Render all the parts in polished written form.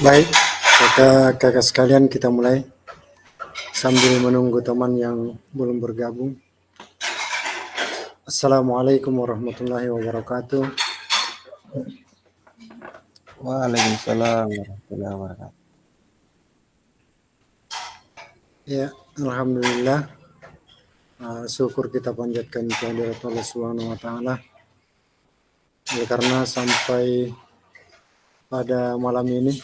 Baik, kakak-kakak sekalian kita mulai sambil menunggu teman yang belum bergabung. Assalamualaikum warahmatullahi wabarakatuh. Waalaikumsalam warahmatullahi wabarakatuh. Ya, alhamdulillah. Syukur kita panjatkan kehadirat Allah Subhanahu wa taala. Oleh karena sampai pada malam ini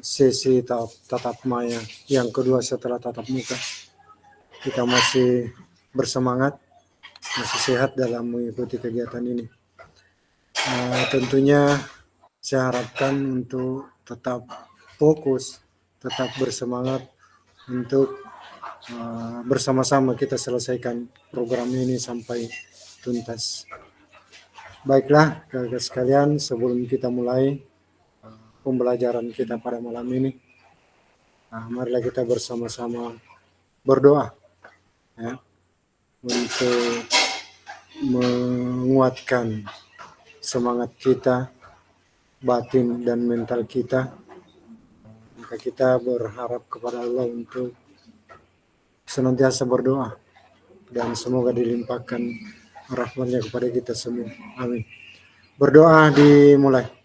sesi tatap maya yang kedua setelah tatap muka, kita masih bersemangat, masih sehat dalam mengikuti kegiatan ini. Tentunya saya harapkan untuk tetap fokus, tetap bersemangat untuk bersama-sama kita selesaikan program ini sampai tuntas. Baiklah, kakak sekalian, sebelum kita mulai pembelajaran kita pada malam ini, marilah kita bersama-sama berdoa ya, untuk menguatkan semangat kita, batin dan mental kita. Maka kita berharap kepada Allah untuk senantiasa berdoa dan semoga dilimpahkan rahmatnya kepada kita semua. Amin. Berdoa dimulai.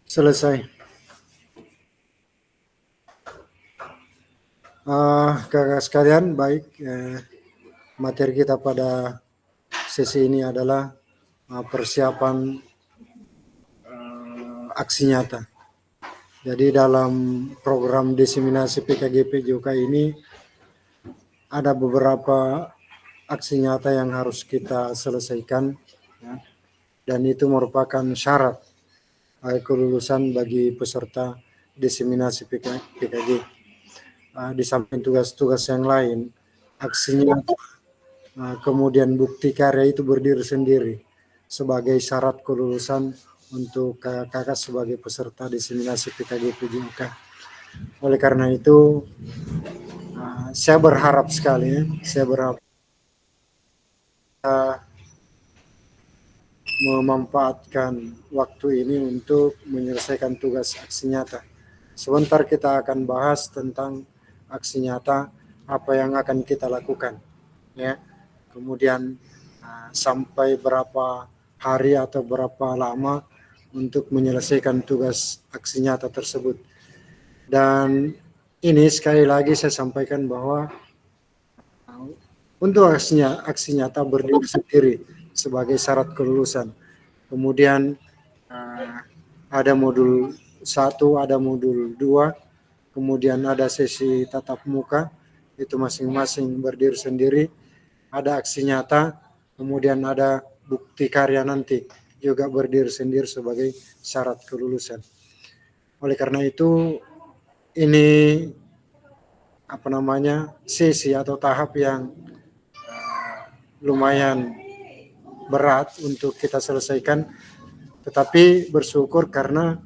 Selesai. Kakak sekalian, baik, materi kita pada sesi ini adalah persiapan aksi nyata. Jadi dalam program diseminasi PKGP JOKA ini ada beberapa aksi nyata yang harus kita selesaikan ya, dan itu merupakan syarat kelulusan bagi peserta diseminasi PKG. Di samping tugas-tugas yang lain, aksinya kemudian bukti karya itu berdiri sendiri sebagai syarat kelulusan untuk kakak sebagai peserta diseminasi PKG PJK. Oleh karena itu, saya berharap sekali, saya berharap memanfaatkan waktu ini untuk menyelesaikan tugas aksi nyata. Sebentar kita akan bahas tentang aksi nyata, apa yang akan kita lakukan, ya. Kemudian sampai berapa hari atau berapa lama untuk menyelesaikan tugas aksi nyata tersebut. Dan ini sekali lagi saya sampaikan bahwa untuk aksi nyata berdiri sendiri sebagai syarat kelulusan. Kemudian ada modul 1, ada modul 2, kemudian ada sesi tatap muka, itu masing-masing berdiri sendiri, ada aksi nyata, kemudian ada bukti karya nanti juga berdiri sendiri sebagai syarat kelulusan. Oleh karena itu ini sesi atau tahap yang lumayan berat untuk kita selesaikan, tetapi bersyukur karena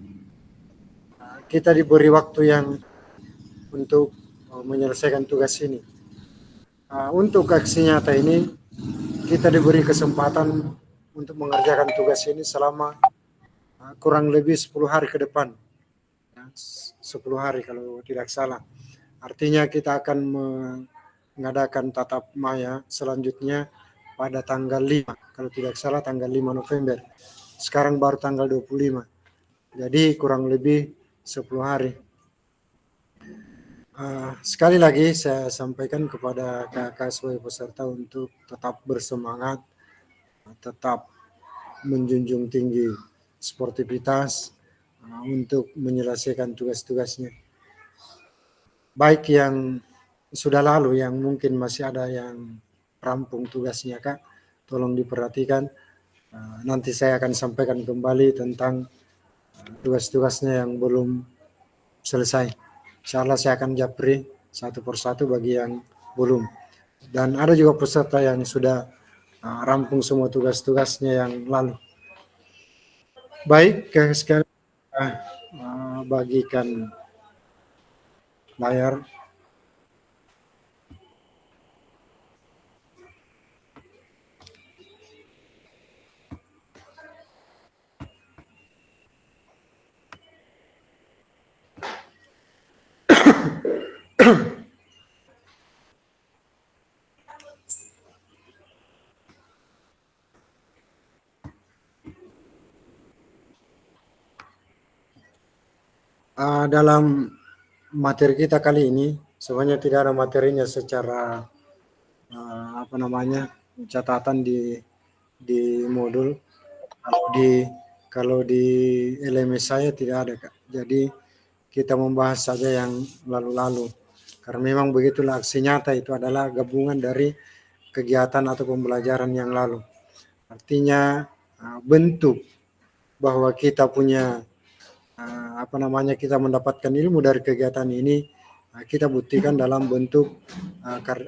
kita diberi waktu yang untuk menyelesaikan tugas ini. Untuk aksi nyata ini kita diberi kesempatan untuk mengerjakan tugas ini selama kurang lebih 10 hari ke depan. 10 hari kalau tidak salah. Artinya kita akan mengadakan tatap maya selanjutnya pada tanggal 5, kalau tidak salah tanggal 5 November. Sekarang baru tanggal 25. Jadi kurang lebih 10 hari. Sekali lagi saya sampaikan kepada kakak sebagai peserta untuk tetap bersemangat, tetap menjunjung tinggi sportivitas untuk menyelesaikan tugas-tugasnya. Baik yang sudah lalu, yang mungkin masih ada yang rampung tugasnya Kak, tolong diperhatikan. Nanti saya akan sampaikan kembali tentang tugas-tugasnya yang belum selesai. Insya Allah saya akan japri satu persatu bagi yang belum. Dan ada juga peserta yang sudah rampung semua tugas-tugasnya yang lalu. Baik, sekali bagikan layar. Dalam materi kita kali ini sebenarnya tidak ada materinya secara apa namanya catatan di modul. Kalau di LMS saya tidak ada, Kak. Jadi kita membahas saja yang lalu-lalu. Karena memang begitulah, aksi nyata itu adalah gabungan dari kegiatan atau pembelajaran yang lalu. Artinya bentuk bahwa kita punya apa namanya kita mendapatkan ilmu dari kegiatan ini kita buktikan dalam bentuk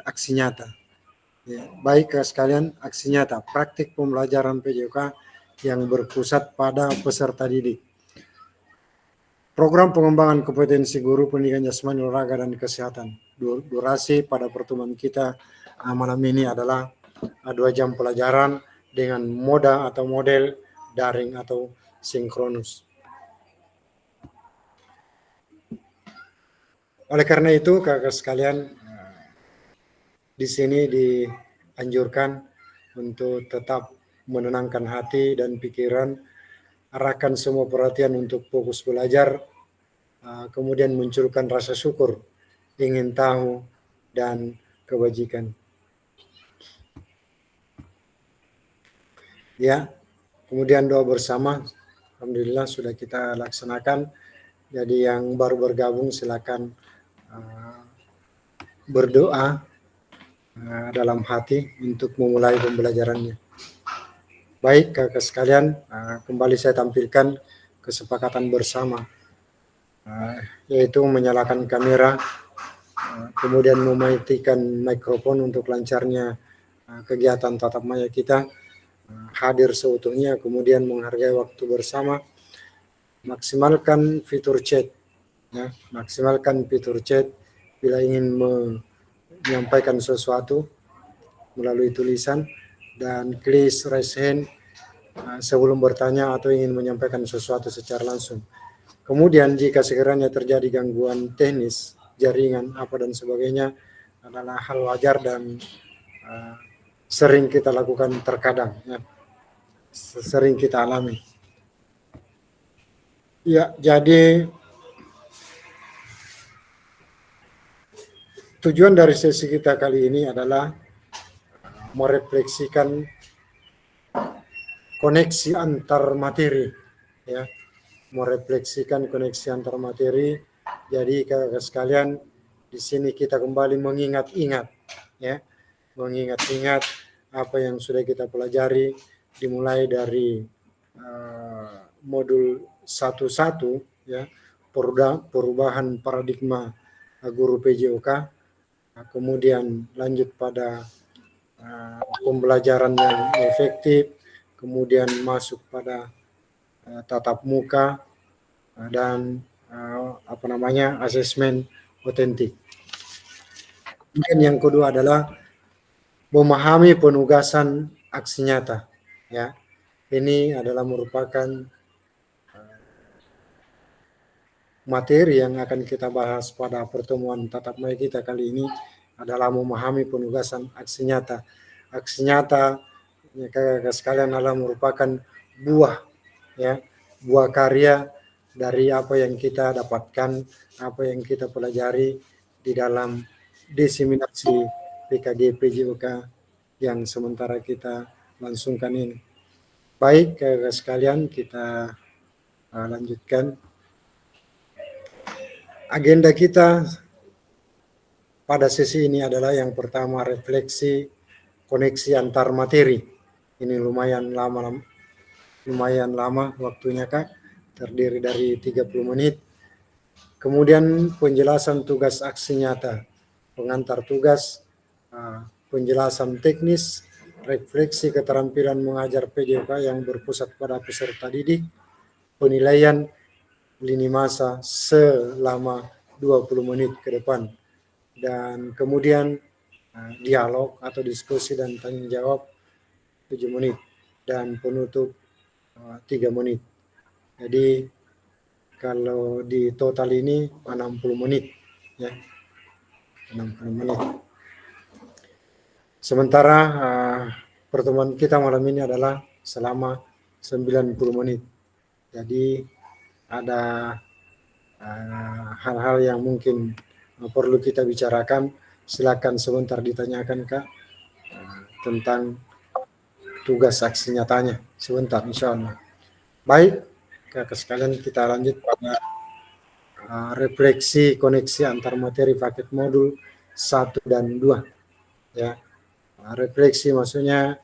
aksi nyata. Ya, baik sekalian, aksi nyata praktik pembelajaran PJOK yang berpusat pada peserta didik. Program pengembangan kompetensi guru pendidikan jasmani, olahraga, dan kesehatan. Durasi pada pertemuan kita malam ini adalah 2 jam pelajaran dengan moda atau model daring atau sinkronus. Oleh karena itu, kakak sekalian, di sini dianjurkan untuk tetap menenangkan hati dan pikiran, arahkan semua perhatian untuk fokus belajar, kemudian munculkan rasa syukur, ingin tahu, dan kebajikan. Ya, kemudian doa bersama, alhamdulillah sudah kita laksanakan. Jadi yang baru bergabung silakan berdoa dalam hati untuk memulai pembelajarannya. Baik kakak sekalian, kembali saya tampilkan kesepakatan bersama, yaitu menyalakan kamera, kemudian mematikan mikrofon untuk lancarnya kegiatan tatap maya kita, hadir seutuhnya, kemudian menghargai waktu bersama, maksimalkan fitur chat, ya, maksimalkan fitur chat bila ingin menyampaikan sesuatu melalui tulisan, dan please raise hand sebelum bertanya atau ingin menyampaikan sesuatu secara langsung. Kemudian jika sekiranya terjadi gangguan teknis, jaringan, apa dan sebagainya, adalah hal wajar dan sering kita lakukan terkadang, ya, sering kita alami. Ya, jadi tujuan dari sesi kita kali ini adalah merefleksikan koneksi antar materi, ya, merefleksikan koneksi antar materi. Jadi kakak sekalian, di sini kita kembali mengingat-ingat, ya, mengingat-ingat apa yang sudah kita pelajari, dimulai dari modul 1.1, ya, perubahan paradigma guru PJOK, kemudian lanjut pada pembelajaran yang efektif, kemudian masuk pada tatap muka dan apa namanya asesmen otentik. Kemudian yang kedua adalah memahami penugasan aksi nyata, ya. Ini adalah merupakan materi yang akan kita bahas pada pertemuan tatap muka kita kali ini adalah memahami penugasan aksi nyata. Aksi nyata, ya, kakak sekalian, adalah merupakan buah, ya, buah karya dari apa yang kita dapatkan, apa yang kita pelajari di dalam diseminasi PKG PJOK yang sementara kita langsungkan ini. Baik kakak sekalian, kita lanjutkan. Agenda kita pada sesi ini adalah yang pertama refleksi koneksi antar materi. Ini lumayan lama waktunya, Kak, terdiri dari 30 menit. Kemudian penjelasan tugas aksi nyata, pengantar tugas, penjelasan teknis, refleksi keterampilan mengajar PJOK yang berpusat pada peserta didik, penilaian lini masa selama 20 menit ke depan. Dan kemudian dialog atau diskusi dan tanya jawab 7 menit dan penutup 3 menit. Jadi kalau di total ini 60 menit ya. 60 menit. Sementara pertemuan kita malam ini adalah selama 90 menit. Jadi ada hal-hal yang mungkin perlu kita bicarakan. Silakan sebentar ditanyakan Kak tentang tugas aksi nyatanya. Sebentar insya Allah. Baik, Kakak sekalian kita lanjut pada refleksi koneksi antar materi paket modul 1 dan 2. Ya. Refleksi maksudnya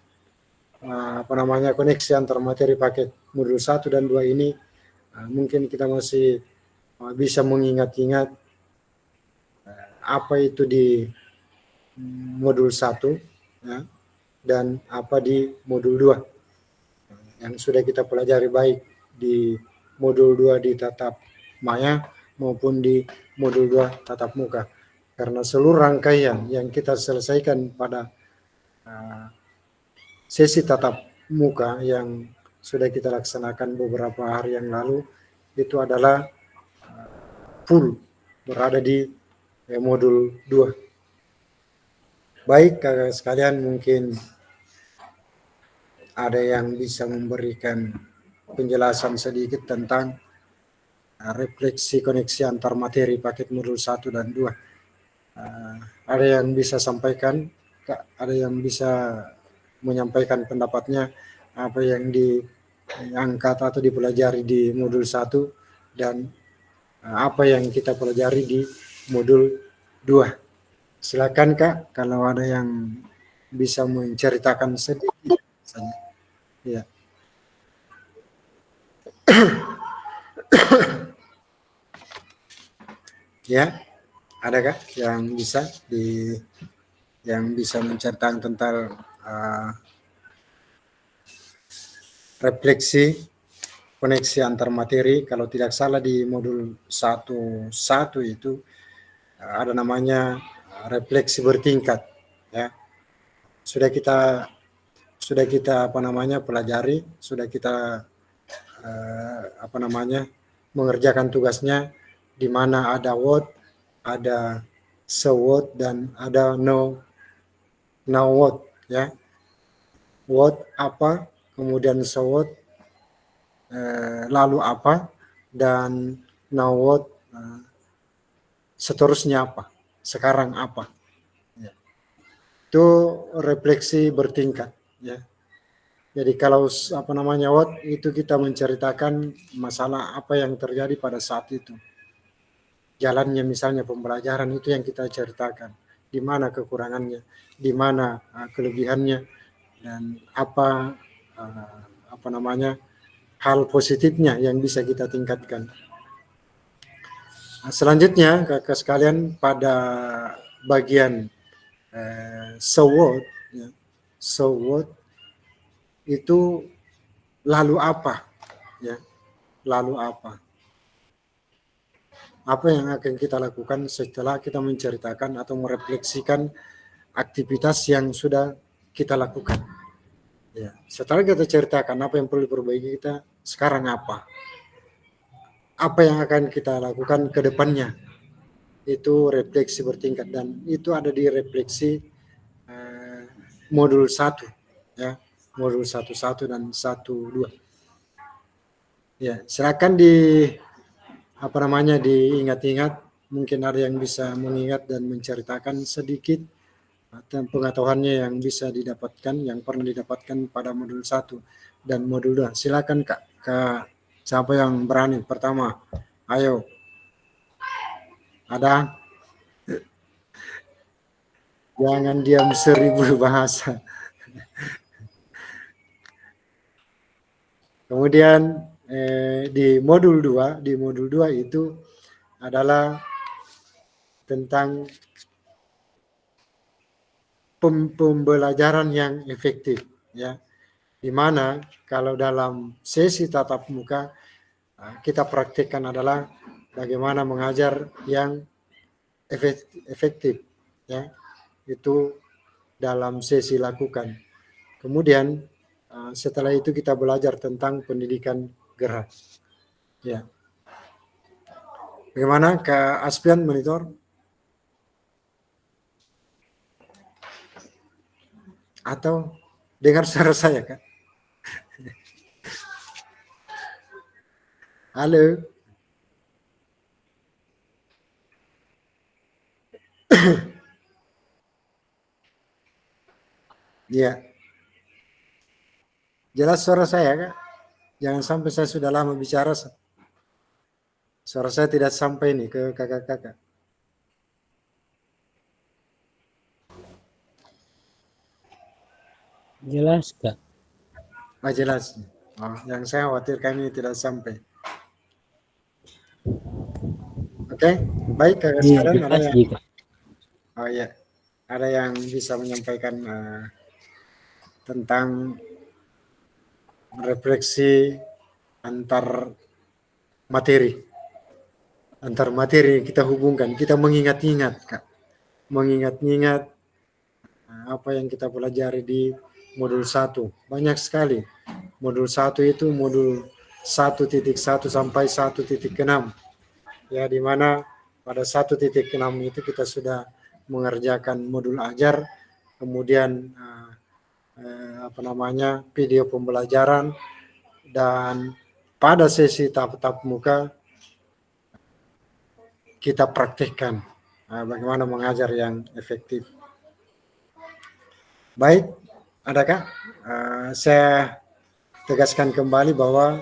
koneksi antar materi paket modul 1 dan 2 ini mungkin kita masih bisa mengingat-ingat apa itu di modul 1 ya, dan apa di modul 2 yang sudah kita pelajari baik di modul 2 di tatap maya maupun di modul 2 tatap muka. Karena seluruh rangkaian yang kita selesaikan pada sesi tatap muka yang sudah kita laksanakan beberapa hari yang lalu itu adalah full berada di modul 2. Baik kakak sekalian, mungkin ada yang bisa memberikan penjelasan sedikit tentang refleksi koneksi antar materi paket modul 1 dan 2. Ada yang bisa sampaikan, Kak? Ada yang bisa menyampaikan pendapatnya apa yang diangkat atau dipelajari di modul 1 dan apa yang kita pelajari di modul 2. Silakan Kak, kalau ada yang bisa menceritakan sedikit saja. Ya. Ya, adakah yang bisa menceritakan tentang refleksi koneksi antar materi? Kalau tidak salah di modul 1 itu ada namanya refleksi bertingkat ya. Sudah kita pelajari, sudah kita mengerjakan tugasnya di mana ada what, ada so what dan ada no now what ya. What apa, kemudian so what, lalu apa, dan now what, seterusnya apa, sekarang apa. Ya. Itu refleksi bertingkat ya. Jadi kalau what itu kita menceritakan masalah apa yang terjadi pada saat itu. Jalannya misalnya pembelajaran itu yang kita ceritakan. Di mana kekurangannya, di mana kelebihannya, dan apa hal positifnya yang bisa kita tingkatkan. Selanjutnya kakak sekalian pada bagian so what, ya. So what itu lalu apa, ya, lalu apa yang akan kita lakukan setelah kita menceritakan atau merefleksikan aktivitas yang sudah kita lakukan. Ya, setelah kita ceritakan apa yang perlu diperbaiki, kita sekarang apa yang akan kita lakukan ke depannya. Itu refleksi bertingkat dan itu ada di refleksi modul 1 ya, modul 1 dan 1-2. Ya, silakan diingat-ingat, mungkin ada yang bisa mengingat dan menceritakan sedikit pengetahuannya yang bisa didapatkan, yang pernah didapatkan pada modul 1 dan modul 2. Silakan Kak, siapa yang berani pertama? Ayo. Ada? Jangan diam 1000 bahasa. Kemudian di modul 2 itu adalah tentang pembelajaran yang efektif ya. Di mana kalau dalam sesi tatap muka kita praktikkan adalah bagaimana mengajar yang efektif, ya, itu dalam sesi lakukan. Kemudian setelah itu kita belajar tentang pendidikan gerak. Ya. Bagaimana Kak Aspian monitor? Atau dengar suara saya, Kak? Halo? Ya. Jelas suara saya, Kak? Jangan sampai saya sudah lama bicara, suara saya tidak sampai nih ke kakak-kakak. Jelas, Kak. Jelas. Yang saya khawatirkan ini tidak sampai. Oke, baik kakak sekalian. Ada yang, ya, ada yang bisa menyampaikan tentang refleksi antar materi kita hubungkan, kita mengingat-ingat, Kak. Mengingat-ingat apa yang kita pelajari di modul 1. Banyak sekali. Modul 1 itu modul 1.1 sampai 1.6. Ya, di mana pada 1.6 itu kita sudah mengerjakan modul ajar, kemudian video pembelajaran, dan pada sesi tahap muka kita praktekkan bagaimana mengajar yang efektif. Baik, adakah saya tegaskan kembali bahwa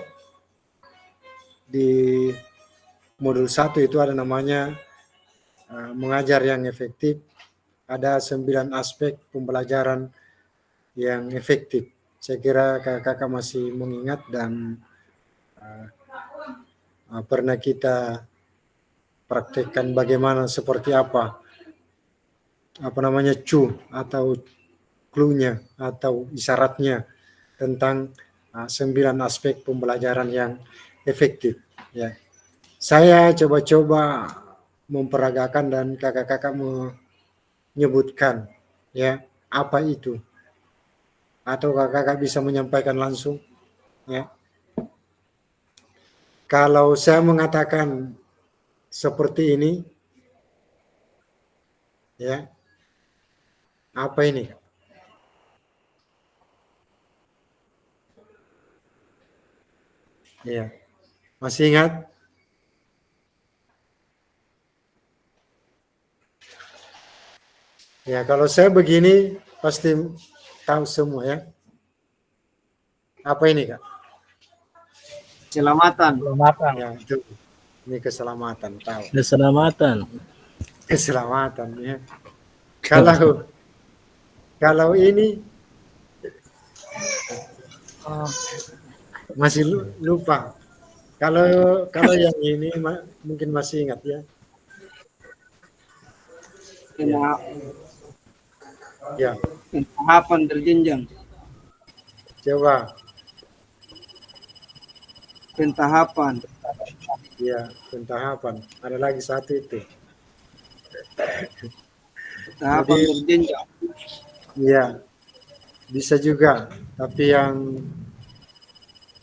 di modul 1 itu ada namanya mengajar yang efektif. Ada 9 aspek pembelajaran yang efektif. Saya kira kakak-kakak masih mengingat dan pernah kita praktekkan bagaimana, seperti apa atau clue-nya atau isyaratnya tentang 9 aspek pembelajaran yang efektif. Ya. Saya coba-coba memperagakan dan kakak-kakak menyebutkan, ya, apa itu, atau kakak-kakak bisa menyampaikan langsung, ya. Kalau saya mengatakan seperti ini, ya, apa ini? Ya, masih ingat? Ya, kalau saya begini pasti tahu semua, ya. Apa ini, Kak? Keselamatan. Ya, itu. Ini keselamatan, tahu. Keselamatan, ya. Kalau ini masih lupa. Kalau yang ini mungkin masih ingat, ya. Ya. Tahapan berjenjang. Coba. Pentahapan. Ya, pentahapan. Ada lagi satu itu. Tahapan berjenjang. Ya, bisa juga. Tapi yang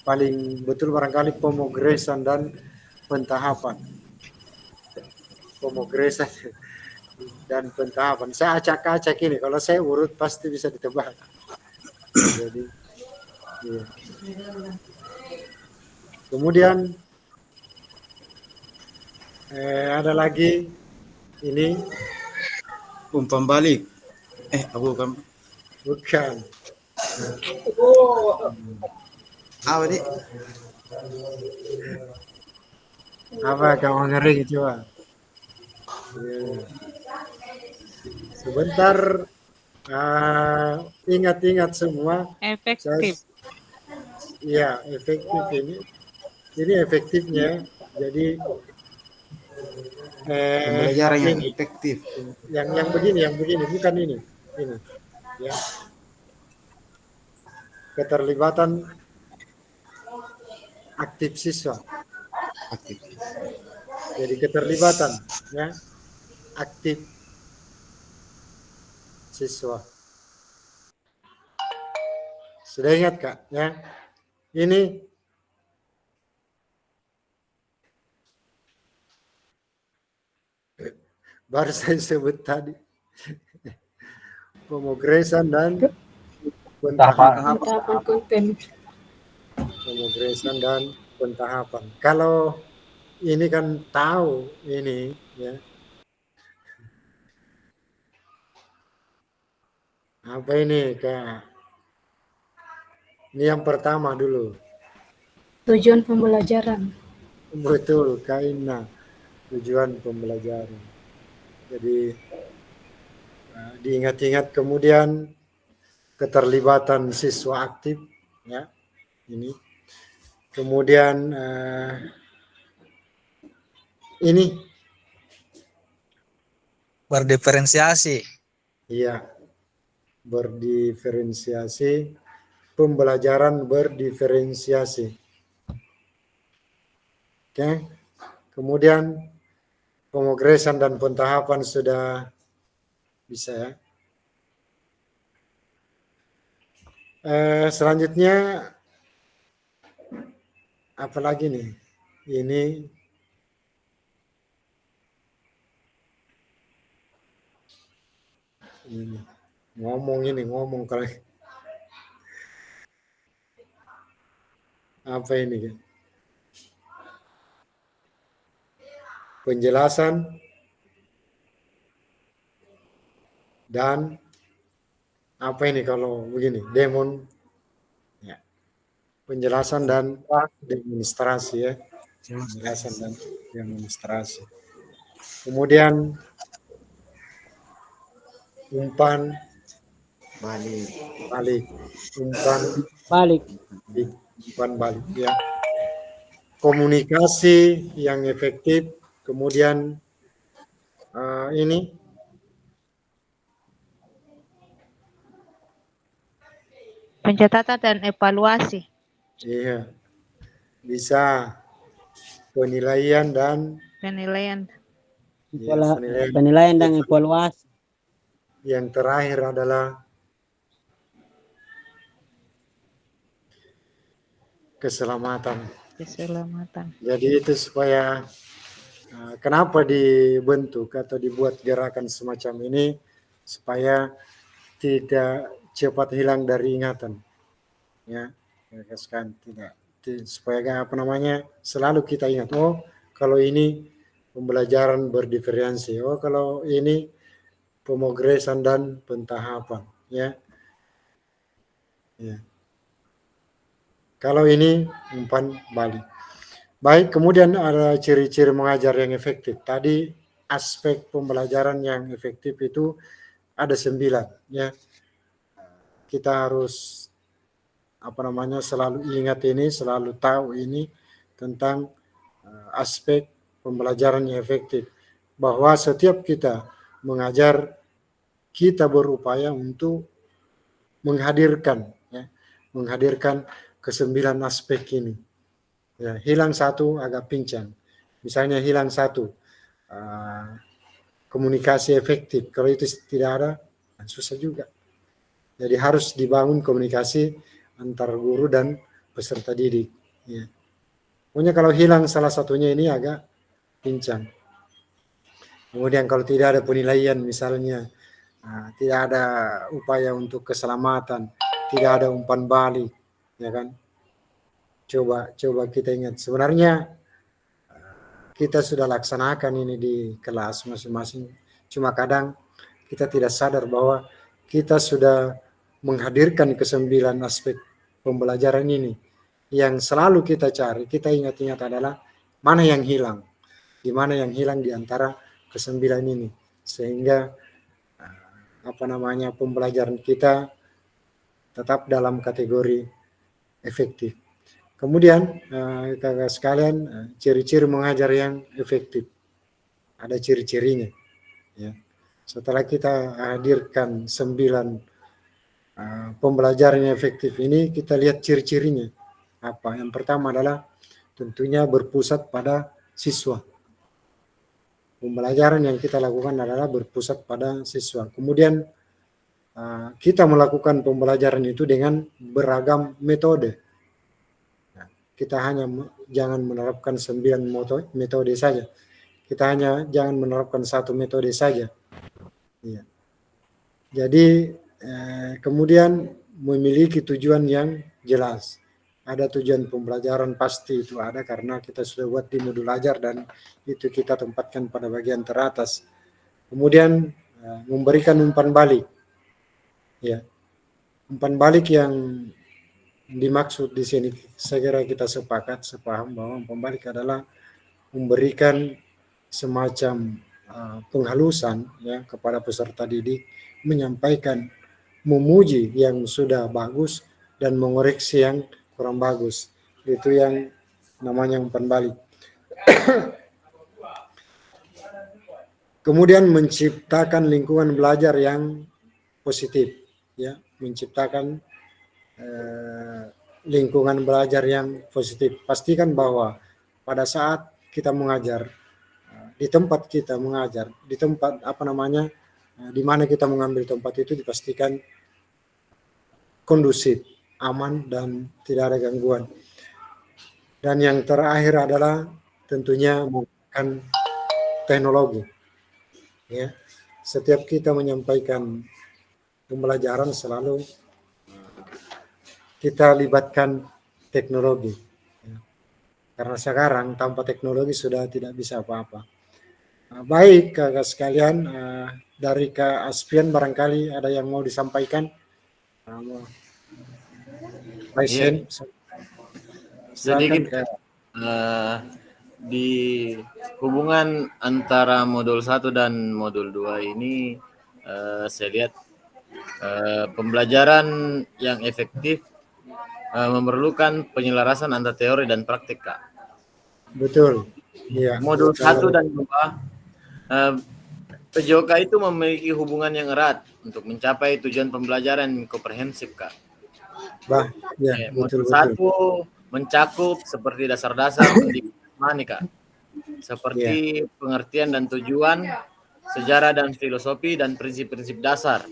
paling betul barangkali pemogresan dan pentahapan. Pemogresan dan pentahapan. Saya acak-acak ini. Kalau saya urut pasti bisa ditebak. Jadi, ya. Kemudian ada lagi ini Umpan balik. Bukan. bukan. Apa nih? Apa kamu ngeri coba? Sebentar, ingat-ingat semua. Efektif. Ya, efektif ini. Ini efektifnya. Jadi Pembelajaran yang ini. efektif. Yang begini, bukan ini. Ini. Ya. Keterlibatan aktif siswa. Aktif. Jadi keterlibatan ya aktif siswa. Sudah ingat Kak ya? Ini baru saya sebut tadi pemogresan dan pentahapan. Tahapan konten. Pemogresan dan pentahapan. Kalau ini kan tahu ini ya. Apa ini Kak? Ini yang pertama dulu. Tujuan pembelajaran. Betul, Kak Ina. Tujuan pembelajaran. Jadi diingat-ingat kemudian keterlibatan siswa aktif ya ini. Kemudian ini Berdiferensiasi. iya berdiferensiasi, pembelajaran berdiferensiasi. Oke. Kemudian pemogresan dan pentahapan sudah bisa ya. Selanjutnya apa lagi nih? Ini ngomong kalau apa ini? Penjelasan dan apa ini kalau begini? Demon ya. Penjelasan dan demonstrasi ya. Penjelasan dan demonstrasi. Kemudian umpan balik, umpan balik ya. Komunikasi yang efektif, kemudian ini pencatatan dan evaluasi. iya bisa penilaian dan Penilaian. Penilaian dan evaluasi. yang terakhir adalah keselamatan. Jadi itu supaya kenapa dibentuk atau dibuat gerakan semacam ini supaya tidak cepat hilang dari ingatan. Ya, kan tidak supaya apa namanya selalu kita ingat kalau ini pembelajaran berdiferensiasi, kalau ini pemogresan dan pentahapan, ya. Ya. Kalau ini umpan balik. Baik, kemudian ada ciri-ciri mengajar yang efektif. Tadi aspek pembelajaran yang efektif itu ada 9, ya. Kita harus apa namanya selalu ingat ini, selalu tahu ini tentang aspek pembelajaran yang efektif. Bahwa setiap kita mengajar, kita berupaya untuk menghadirkan ke-9 aspek ini. Ya, hilang satu agak pincang. Misalnya hilang satu komunikasi efektif. Kalau itu tidak ada, susah juga. Jadi harus dibangun komunikasi antar guru dan peserta didik. Ya. Pokoknya kalau hilang salah satunya ini agak pincang. Kemudian kalau tidak ada penilaian misalnya, tidak ada upaya untuk keselamatan, tidak ada umpan balik, ya kan? Coba kita ingat. Sebenarnya kita sudah laksanakan ini di kelas masing-masing. Cuma kadang kita tidak sadar bahwa kita sudah menghadirkan ke-9 aspek pembelajaran ini. Yang selalu kita cari, kita ingat-ingat adalah mana yang hilang. Di mana yang hilang di antara ke-9 ini. Sehingga pembelajaran kita tetap dalam kategori efektif. Kemudian kakak sekalian, ciri-ciri mengajar yang efektif. Ada ciri-cirinya. Ya. Setelah kita hadirkan 9 pembelajaran yang efektif ini, kita lihat ciri-cirinya. Apa? Yang pertama adalah tentunya berpusat pada siswa. pembelajaran yang kita lakukan adalah berpusat pada siswa. Kemudian kita melakukan pembelajaran itu dengan beragam metode. Nah, kita jangan menerapkan 9 metode saja. Kita jangan menerapkan satu metode saja. Ya. Jadi kemudian memiliki tujuan yang jelas. Ada tujuan pembelajaran pasti itu ada karena kita sudah buat di modul ajar dan itu kita tempatkan pada bagian teratas. Kemudian memberikan umpan balik. Ya. Umpan balik yang dimaksud di sini saya kira kita sepaham bahwa umpan balik adalah memberikan semacam penghalusan ya kepada peserta didik, menyampaikan, memuji yang sudah bagus dan mengoreksi yang kurang bagus. Itu yang namanya umpan balik. Kemudian menciptakan lingkungan belajar yang positif, ya, menciptakan lingkungan belajar yang positif. Pastikan bahwa pada saat kita mengajar, di tempat kita mengajar, di tempat di mana kita mengambil tempat itu dipastikan kondusif, aman dan tidak ada gangguan. Dan yang terakhir adalah tentunya menggunakan teknologi. Ya, setiap kita menyampaikan pembelajaran selalu kita libatkan teknologi. Ya. Karena sekarang tanpa teknologi sudah tidak bisa apa-apa. Baik kakak sekalian, dari Kak Aspian barangkali ada yang mau disampaikan. Sedikit di hubungan antara modul 1 dan modul 2 ini saya lihat pembelajaran yang efektif memerlukan penyelarasan antara teori dan praktik, Kak. Betul. Ya. Modul 1 dan 2 PJOK itu memiliki hubungan yang erat untuk mencapai tujuan pembelajaran yang komprehensif, Kak. Ya, modul 1 mencakup seperti dasar-dasar pendidikan, Kak. Seperti pengertian dan tujuan, sejarah dan filosofi, dan prinsip-prinsip dasar.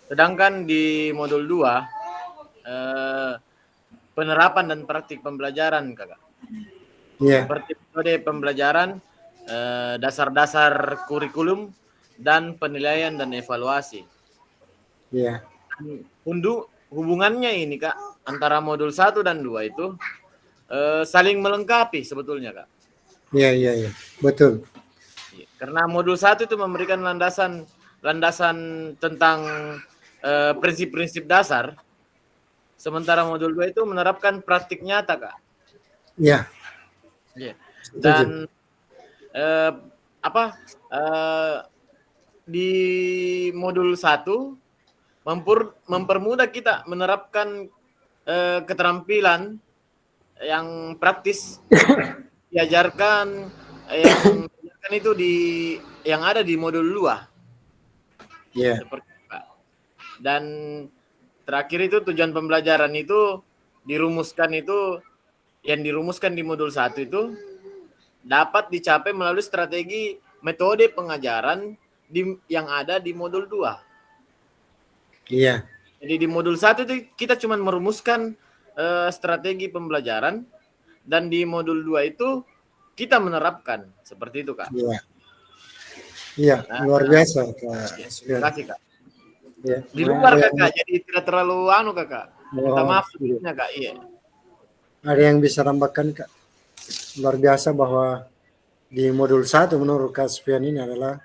Sedangkan di modul 2, penerapan dan praktik pembelajaran, Kakak. Seperti metode pembelajaran, dasar-dasar kurikulum, dan penilaian dan evaluasi. Hubungannya ini, Kak, antara modul 1 dan 2 itu saling melengkapi sebetulnya, Kak. Iya, betul. Karena modul 1 itu memberikan landasan tentang prinsip-prinsip dasar, sementara modul 2 itu menerapkan praktik nyata, Kak. Iya. Dan di modul 1 mempermudah kita menerapkan keterampilan yang praktis diajarkan itu yang ada di modul 2. Seperti itu, Pak. Dan terakhir itu tujuan pembelajaran itu yang dirumuskan di modul 1 itu dapat dicapai melalui strategi metode pengajaran yang ada di modul 2. Iya. Jadi di modul 1 itu kita cuma merumuskan strategi pembelajaran, dan di modul 2 itu kita menerapkan. Seperti itu, Kak. Iya, luar biasa, Kak. Terima kasih, Kak. Ya. Di luar, Kakak, jadi tidak terlalu Kakak. Minta maaf sebetulnya, Kak. Iya. Ada yang bisa tambahkan, Kak? Luar biasa bahwa di modul 1 menurut Kak Spian ini adalah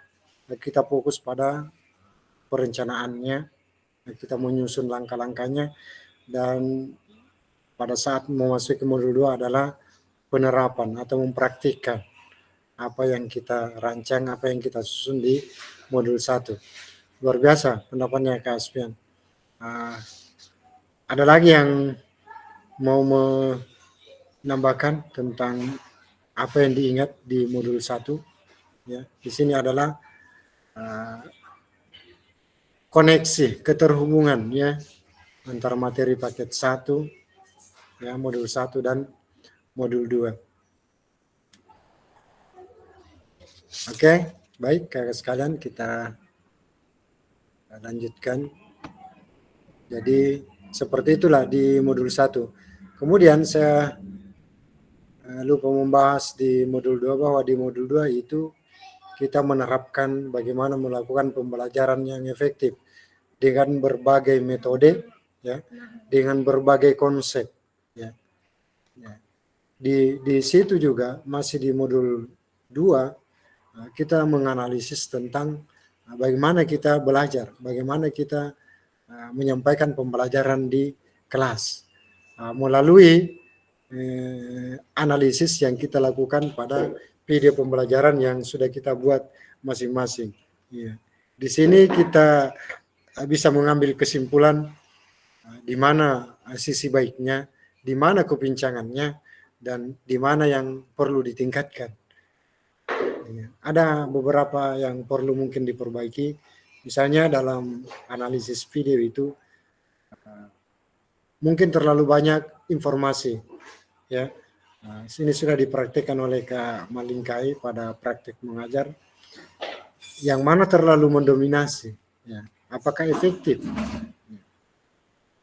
kita fokus pada perencanaannya, kita menyusun langkah-langkahnya, dan pada saat memasuki modul 2 adalah penerapan atau mempraktikkan apa yang kita rancang, apa yang kita susun di modul 1. Luar biasa pendapatnya Kak Aspian. Ada lagi yang mau menambahkan tentang apa yang diingat di modul 1? Ya, di sini adalah koneksi, keterhubungan ya antara materi paket 1 ya, modul 1 dan modul 2. Oke, baik kakak sekalian, kita lanjutkan. Jadi seperti itulah di modul 1. Kemudian saya lupa membahas di modul 2 bahwa di modul 2 itu kita menerapkan bagaimana melakukan pembelajaran yang efektif dengan berbagai metode, ya, dengan berbagai konsep, ya. Ya. Di situ juga masih di modul 2 kita menganalisis tentang bagaimana kita belajar, bagaimana kita menyampaikan pembelajaran di kelas melalui analisis yang kita lakukan pada video pembelajaran yang sudah kita buat masing-masing. Ya. Di sini kita bisa mengambil kesimpulan di mana sisi baiknya, di mana kepincangannya, dan di mana yang perlu ditingkatkan. Ya. Ada beberapa yang perlu mungkin diperbaiki, misalnya dalam analisis video itu mungkin terlalu banyak informasi, ya. Sini sudah dipraktikkan oleh Kak Malingkai pada praktik mengajar, yang mana terlalu mendominasi, ya. Apakah efektif?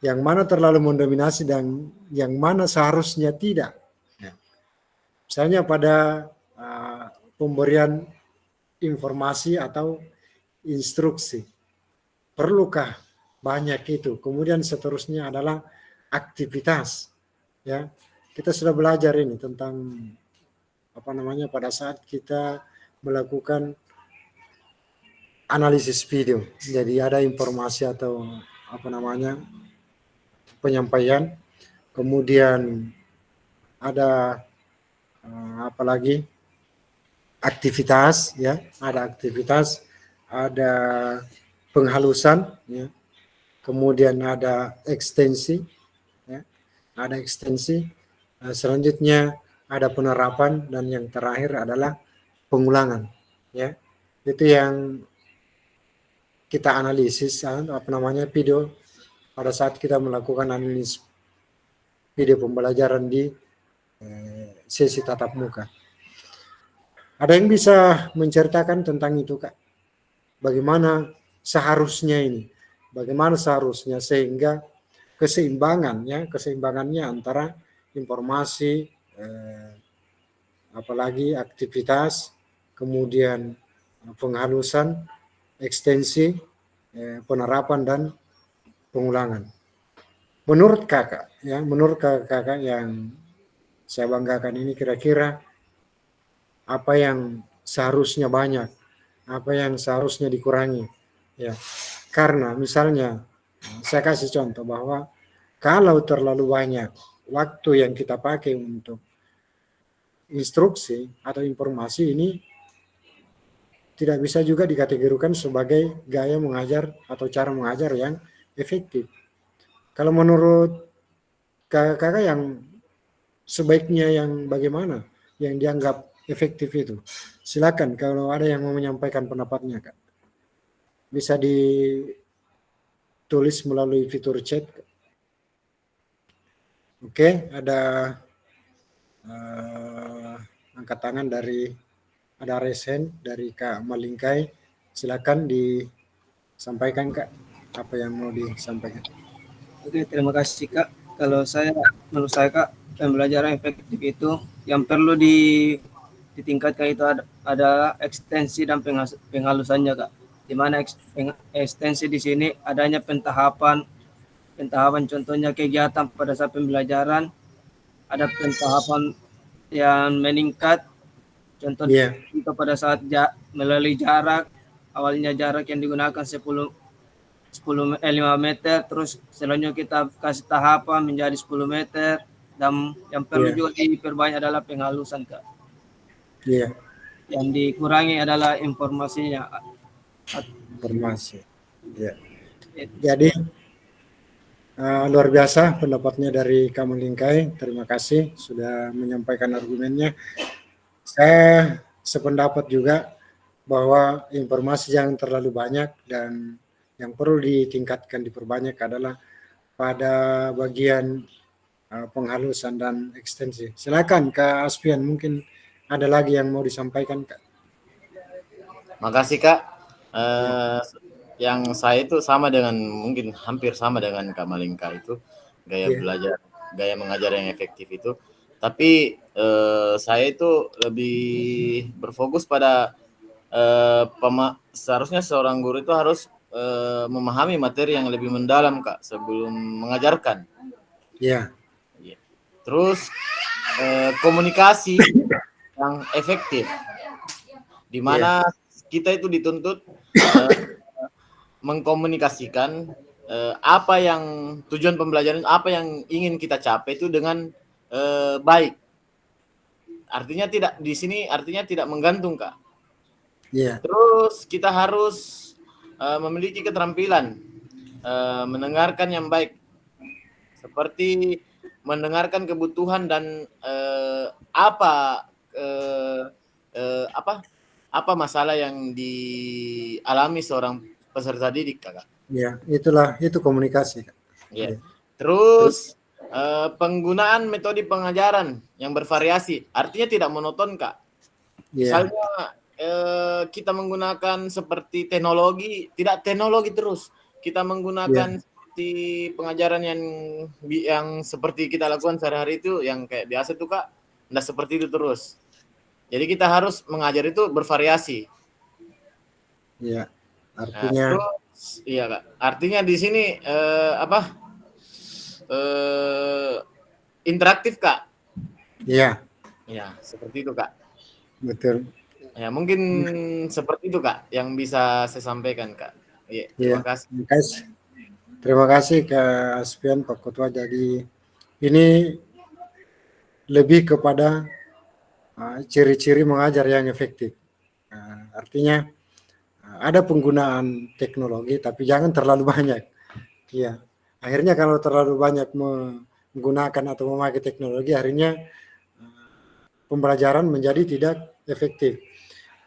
Yang mana terlalu mendominasi dan yang mana seharusnya tidak. Ya. Misalnya pada pemberian informasi atau instruksi, perlukah banyak itu? Kemudian seterusnya adalah aktivitas, ya. Kita sudah belajar ini tentang pada saat kita melakukan analisis video. Jadi ada informasi atau penyampaian, kemudian ada aktivitas, ya, ada aktivitas, ada penghalusan, ya, kemudian ada ekstensi, ya, ada ekstensi, selanjutnya ada penerapan, dan yang terakhir adalah pengulangan, ya. Itu yang kita analisis video pada saat kita melakukan analisis video pembelajaran di sesi tatap muka. Ada yang bisa menceritakan tentang itu, Kak? Bagaimana seharusnya ini? Bagaimana seharusnya sehingga keseimbangannya antara informasi, apalagi aktivitas, kemudian penghalusan, ekstensi, penerapan, dan pengulangan. Menurut kakak yang saya banggakan ini, kira-kira apa yang seharusnya banyak, apa yang seharusnya dikurangi, ya. Karena misalnya saya kasih contoh bahwa kalau terlalu banyak waktu yang kita pakai untuk instruksi atau informasi, ini tidak bisa juga dikategorikan sebagai gaya mengajar atau cara mengajar yang efektif. Kalau menurut kakak yang sebaiknya yang bagaimana, yang dianggap efektif itu? Silakan kalau ada yang mau menyampaikan pendapatnya, Kak. Bisa ditulis melalui fitur chat. Oke, ada angkat tangan ada resen dari Kak Malingkai. Silakan disampaikan, Kak, apa yang mau disampaikan. Oke, terima kasih Kak. Menurut saya Kak, pembelajaran efektif itu yang perlu ditingkatkan itu adalah ekstensi dan penghalusannya, Kak. Di mana ekstensi di sini adanya pentahapan contohnya kegiatan pada saat pembelajaran, ada pentahapan yang meningkat, contohnya pada saat melalui jarak, awalnya jarak yang digunakan 5 meter, terus selanjutnya kita kasih tahapan menjadi 10 meter, dan yang perlu juga diperbanyak adalah penghalusan, Kak. Yang dikurangi adalah informasinya. Informasi. Jadi luar biasa pendapatnya dari Kak Malingkai. Terima kasih sudah menyampaikan argumennya. Saya sependapat juga bahwa informasi yang terlalu banyak dan yang perlu ditingkatkan, diperbanyak adalah pada bagian penghalusan dan ekstensi. Silakan Kak Aspian, mungkin ada lagi yang mau disampaikan, Kak. Makasih Kak. Yang saya itu sama dengan, mungkin hampir sama dengan Kak Malingka itu, gaya belajar, gaya mengajar yang efektif itu. Tapi saya itu lebih berfokus pada seharusnya seorang guru itu harus memahami materi yang lebih mendalam Kak sebelum mengajarkan. Iya. Terus komunikasi yang efektif, di mana kita itu dituntut mengkomunikasikan apa yang tujuan pembelajaran, apa yang ingin kita capai itu dengan baik. Artinya tidak di sini, artinya tidak menggantung Kak. Iya. Terus kita harus memiliki keterampilan mendengarkan yang baik, seperti mendengarkan kebutuhan dan apa masalah yang dialami seorang peserta didik Kak. Iya, itu komunikasi. Iya. Terus penggunaan metode pengajaran yang bervariasi, artinya tidak monoton Kak. Misalnya kita menggunakan seperti teknologi, tidak teknologi terus. Kita menggunakan seperti pengajaran yang seperti kita lakukan sehari-hari itu, yang kayak biasa tuh Kak, tidak seperti itu terus. Jadi kita harus mengajar itu bervariasi. Iya. Artinya iya Kak. Artinya di sini interaktif Kak. Iya. Iya, seperti itu Kak. Betul. Ya, mungkin seperti itu Kak yang bisa saya sampaikan Kak. Iya, terima kasih. Terima kasih Kak Aspian, Pak Ketua. Jadi ini lebih kepada ciri-ciri mengajar yang efektif. Artinya ada penggunaan teknologi, tapi jangan terlalu banyak. Iya. Akhirnya kalau terlalu banyak menggunakan atau memakai teknologi, akhirnya pembelajaran menjadi tidak efektif.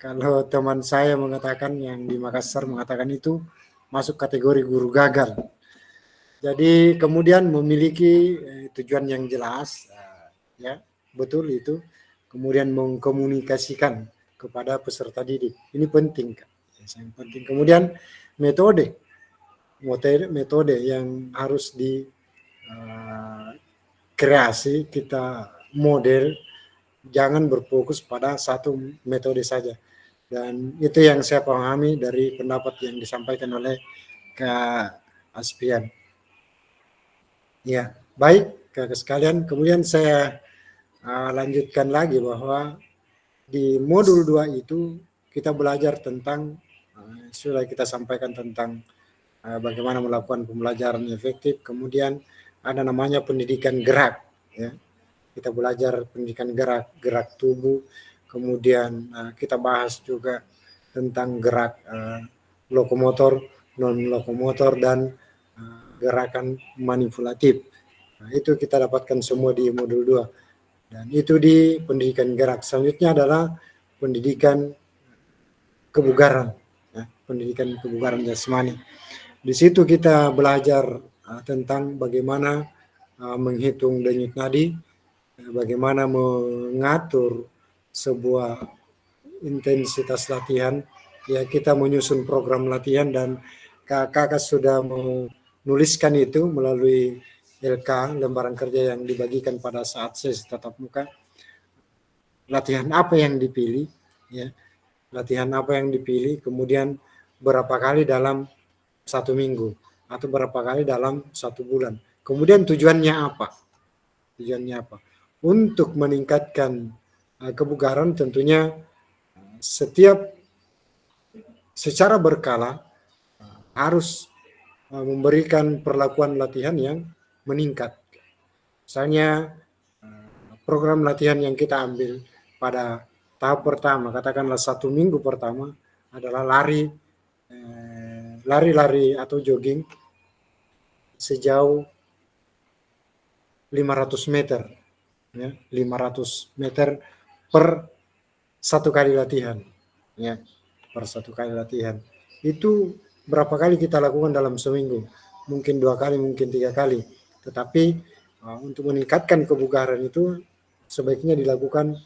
Kalau teman saya mengatakan, yang di Makassar mengatakan itu masuk kategori guru gagal. Jadi kemudian memiliki tujuan yang jelas, ya betul itu. Kemudian mengkomunikasikan kepada peserta didik. Ini penting, Kak. Yang penting. Kemudian metode yang harus dikreasi, kita model, jangan berfokus pada satu metode saja. Dan itu yang saya pahami dari pendapat yang disampaikan oleh Kak Aspian. Ya, baik Kak sekalian. Kemudian saya lanjutkan lagi bahwa di modul 2 itu kita belajar tentang, sudah kita sampaikan tentang bagaimana melakukan pembelajaran efektif. Kemudian ada namanya pendidikan gerak. Ya. Kita belajar pendidikan gerak tubuh. Kemudian kita bahas juga tentang gerak lokomotor, non-lokomotor, dan gerakan manipulatif. Nah, itu kita dapatkan semua di modul 2. Dan itu di pendidikan gerak. Selanjutnya adalah pendidikan kebugaran. Ya, pendidikan kebugaran jasmani. Di situ kita belajar tentang bagaimana menghitung denyut nadi, bagaimana mengatur sebuah intensitas latihan. Ya, kita menyusun program latihan dan kakak sudah menuliskan itu melalui LK, lembaran kerja yang dibagikan pada saat sesi tatap muka. Latihan apa yang dipilih, ya, latihan apa yang dipilih, kemudian berapa kali dalam 1 minggu atau berapa kali dalam 1 bulan. Kemudian tujuannya apa? Tujuannya apa? Untuk meningkatkan kebugaran, tentunya secara berkala harus memberikan perlakuan latihan yang meningkat. Misalnya program latihan yang kita ambil pada tahap pertama, katakanlah 1 minggu pertama adalah lari atau jogging sejauh 500 meter. Ya, 500 meter per 1 kali latihan. Ya, per 1 kali latihan. Itu berapa kali kita lakukan dalam seminggu? Mungkin 2 kali, mungkin 3 kali. Tetapi untuk meningkatkan kebugaran itu sebaiknya dilakukan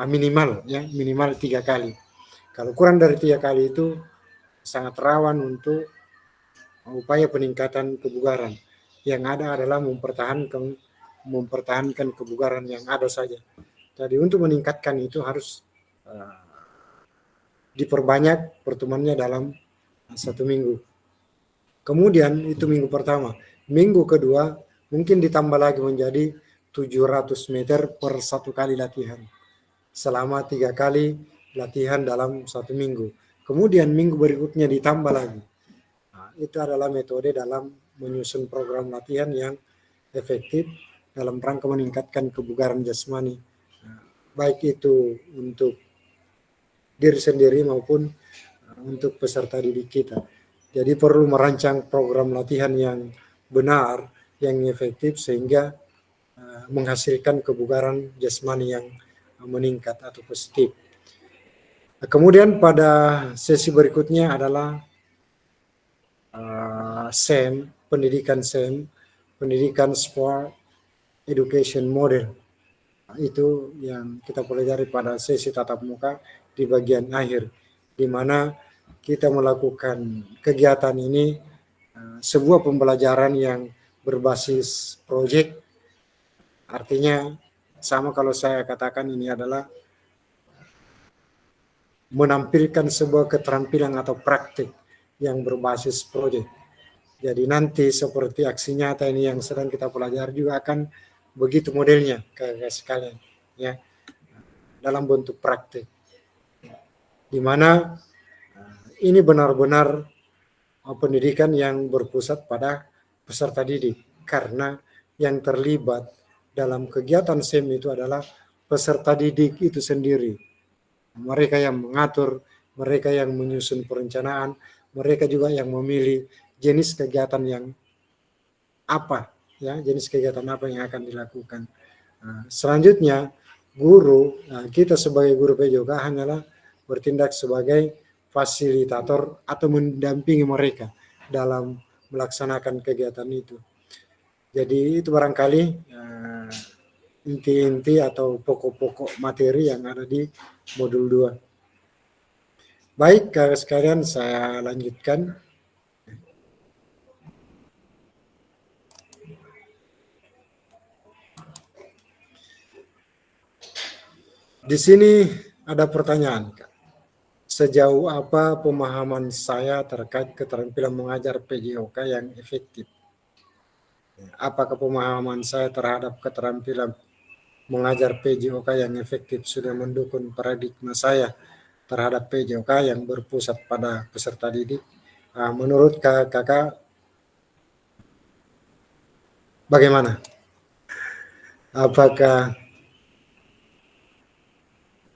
minimal 3 kali. Kalau kurang dari 3 kali itu sangat rawan untuk upaya peningkatan kebugaran. Yang ada adalah mempertahankan kebugaran yang ada saja. Jadi untuk meningkatkan itu harus diperbanyak pertemuannya dalam 1 minggu. Kemudian itu minggu pertama. Minggu kedua mungkin ditambah lagi menjadi 700 meter per 1 kali latihan. Selama 3 kali latihan dalam 1 minggu. Kemudian minggu berikutnya ditambah lagi. Nah, itu adalah metode dalam menyusun program latihan yang efektif dalam rangka meningkatkan kebugaran jasmani. Nah, baik itu untuk diri sendiri maupun untuk peserta didik kita. Jadi perlu merancang program latihan yang benar, yang efektif sehingga menghasilkan kebugaran jasmani yang meningkat atau positif. Kemudian pada sesi berikutnya adalah SEM, pendidikan SEM, pendidikan Sport Education Model. Itu yang kita pelajari pada sesi tatap muka di bagian akhir, di mana kita melakukan kegiatan ini sebuah pembelajaran yang berbasis proyek. Artinya sama kalau saya katakan ini adalah menampilkan sebuah keterampilan atau praktik yang berbasis proyek. Jadi nanti seperti aksi nyata ini yang sedang kita pelajari juga akan begitu modelnya kakak sekalian, ya, dalam bentuk praktik, di mana ini benar-benar pendidikan yang berpusat pada peserta didik, karena yang terlibat dalam kegiatan SEM itu adalah peserta didik itu sendiri. Mereka yang mengatur, mereka yang menyusun perencanaan, mereka juga yang memilih jenis kegiatan yang apa, ya, jenis kegiatan apa yang akan dilakukan. Selanjutnya, guru, kita sebagai guru PJOK hanyalah bertindak sebagai fasilitator atau mendampingi mereka dalam melaksanakan kegiatan itu. Jadi itu barangkali inti-inti atau pokok-pokok materi yang ada di modul 2. Baik, kakak sekalian, saya lanjutkan. Di sini ada pertanyaan, Kak. Sejauh apa pemahaman saya terkait keterampilan mengajar PJOK yang efektif? Apakah pemahaman saya terhadap keterampilan mengajar PJOK yang efektif sudah mendukung paradigma saya terhadap PJOK yang berpusat pada peserta didik? Menurut kakak bagaimana? Apakah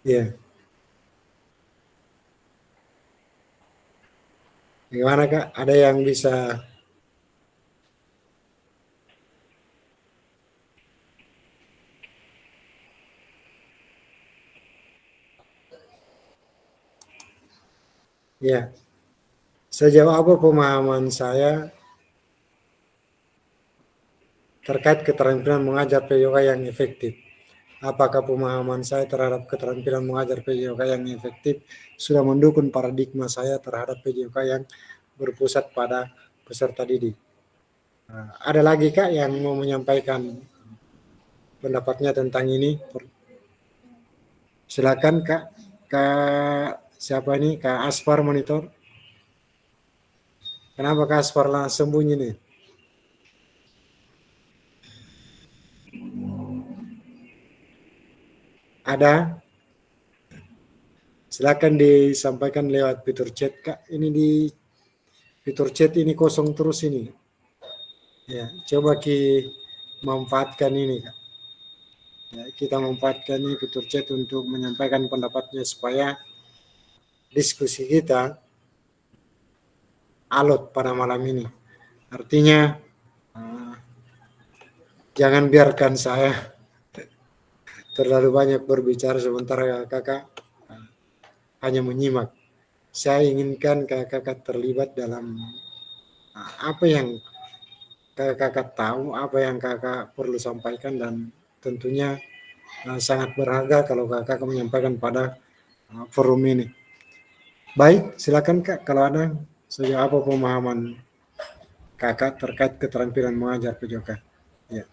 ya? Bagaimana Kak? Ada yang bisa ya? Sejauh apa pemahaman saya terkait keterampilan mengajar PJOK yang efektif? Apakah pemahaman saya terhadap keterampilan mengajar PJOK yang efektif sudah mendukung paradigma saya terhadap PJOK yang berpusat pada peserta didik? Ada lagi Kak yang mau menyampaikan pendapatnya tentang ini? Silakan Kak. Kak siapa ini? Kak Aspar monitor. Kenapa Kak Aspar langsung sembunyi nih? Ada? Silakan disampaikan lewat fitur chat Kak. Ini di fitur chat ini kosong terus ini. Ya, coba manfaatkan ini Kak. Ya, kita manfaatkan ini fitur chat untuk menyampaikan pendapatnya supaya diskusi kita alot pada malam ini. Artinya jangan biarkan saya terlalu banyak berbicara sementara kakak hanya menyimak. Saya inginkan kakak terlibat dalam apa yang kakak tahu, apa yang kakak perlu sampaikan, dan tentunya sangat berharga kalau kakak menyampaikan pada forum ini. Baik, silakan Kak kalau ada sejauh apa pemahaman Kakak terkait keterampilan mengajar PJOK. Ya.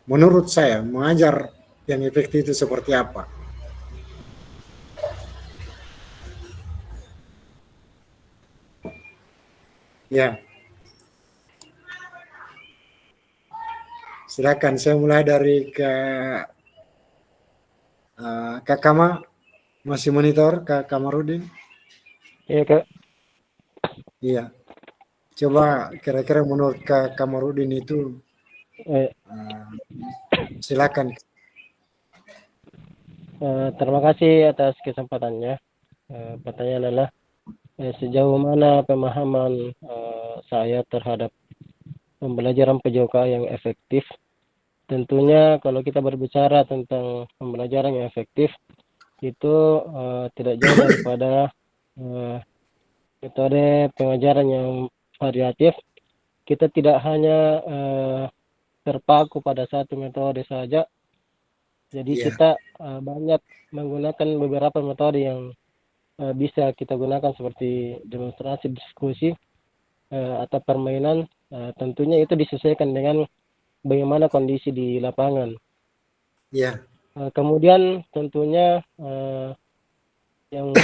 Menurut saya mengajar yang efektif itu seperti apa? Ya, silakan saya mulai dari Kak Kama, masih monitor Kak Kamarudin. Iya Kak, Iya, coba kira-kira menurut Kak Kamarudin itu eh, silakan. terima kasih atas kesempatannya. Pertanyaan adalah sejauh mana pemahaman saya terhadap pembelajaran PJOK yang efektif. Tentunya kalau kita berbicara tentang pembelajaran yang efektif itu tidak jauh daripada metode pengajaran yang variatif. Kita tidak hanya terpaku pada satu metode saja. Jadi Iya. kita banyak menggunakan beberapa metode yang bisa kita gunakan seperti demonstrasi, diskusi, atau permainan. Tentunya itu disesuaikan dengan bagaimana kondisi di lapangan. Iya. Kemudian tentunya yang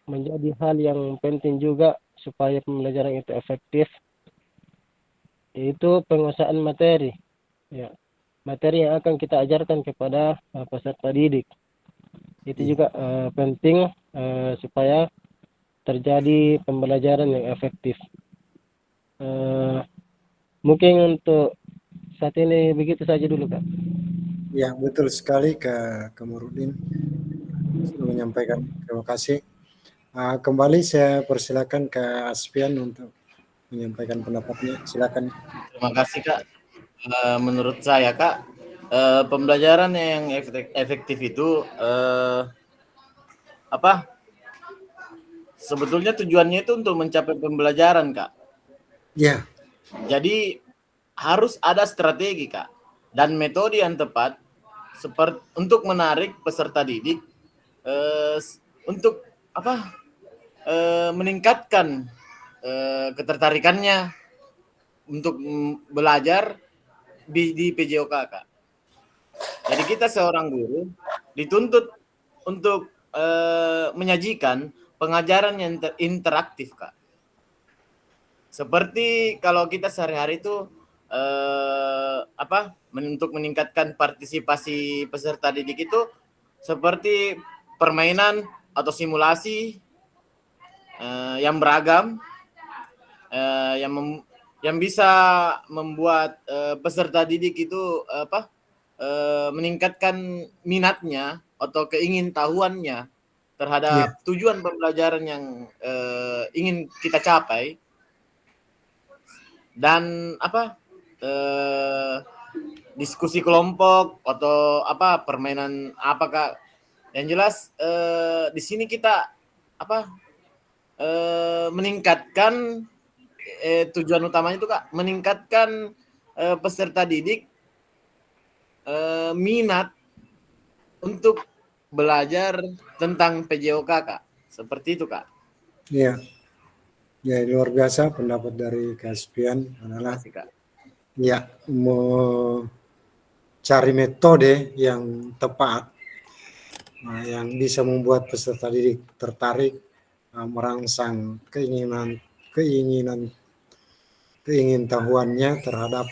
menjadi hal yang penting juga supaya pembelajaran itu efektif yaitu penguasaan materi. Ya, materi yang akan kita ajarkan kepada peserta didik. Itu juga penting supaya terjadi pembelajaran yang efektif. Mungkin untuk saat ini begitu saja dulu Kak. Ya, betul sekali Kak Kamarudin sudah menyampaikan. Terima kasih. Kembali saya persilakan Kak Aspian untuk menyampaikan pendapatnya. Silakan. Terima kasih Kak. Menurut saya Kak, pembelajaran yang efektif itu apa? Sebetulnya tujuannya itu untuk mencapai pembelajaran Kak. Ya, Jadi harus ada strategi Kak dan metode yang tepat seperti untuk menarik peserta didik untuk apa? Meningkatkan ketertarikannya untuk belajar di PJOK Kak. Jadi kita seorang guru dituntut untuk menyajikan pengajaran yang interaktif Kak. Seperti kalau kita sehari-hari itu untuk meningkatkan partisipasi peserta didik itu seperti permainan atau simulasi yang beragam yang bisa membuat peserta didik itu meningkatkan minatnya atau keingintahuannya terhadap tujuan pembelajaran yang ingin kita capai. Dan diskusi kelompok atau permainan apakah yang jelas di sini kita meningkatkan tujuan utamanya itu Kak meningkatkan peserta didik minat untuk belajar tentang PJOK Kak, seperti itu Kak. iya. Ya, luar biasa pendapat dari Kak Aspian adalah ya mau cari metode yang tepat yang bisa membuat peserta didik tertarik merangsang keingintahuannya terhadap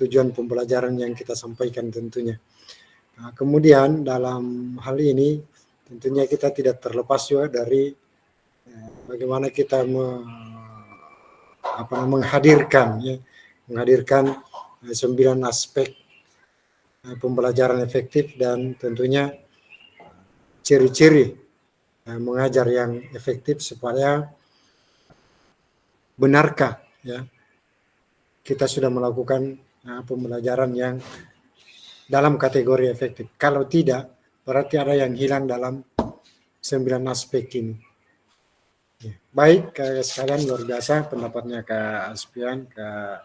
tujuan pembelajaran yang kita sampaikan tentunya. Kemudian dalam hal ini tentunya kita tidak terlepas juga dari bagaimana kita menghadirkan 9 aspek pembelajaran efektif dan tentunya ciri-ciri mengajar yang efektif supaya benarkah ya kita sudah melakukan pembelajaran yang dalam kategori efektif. Kalau tidak, berarti ada yang hilang dalam 9 aspek ini. Ya. Baik, Kak sekalian luar biasa pendapatnya Kak Aspian, Kak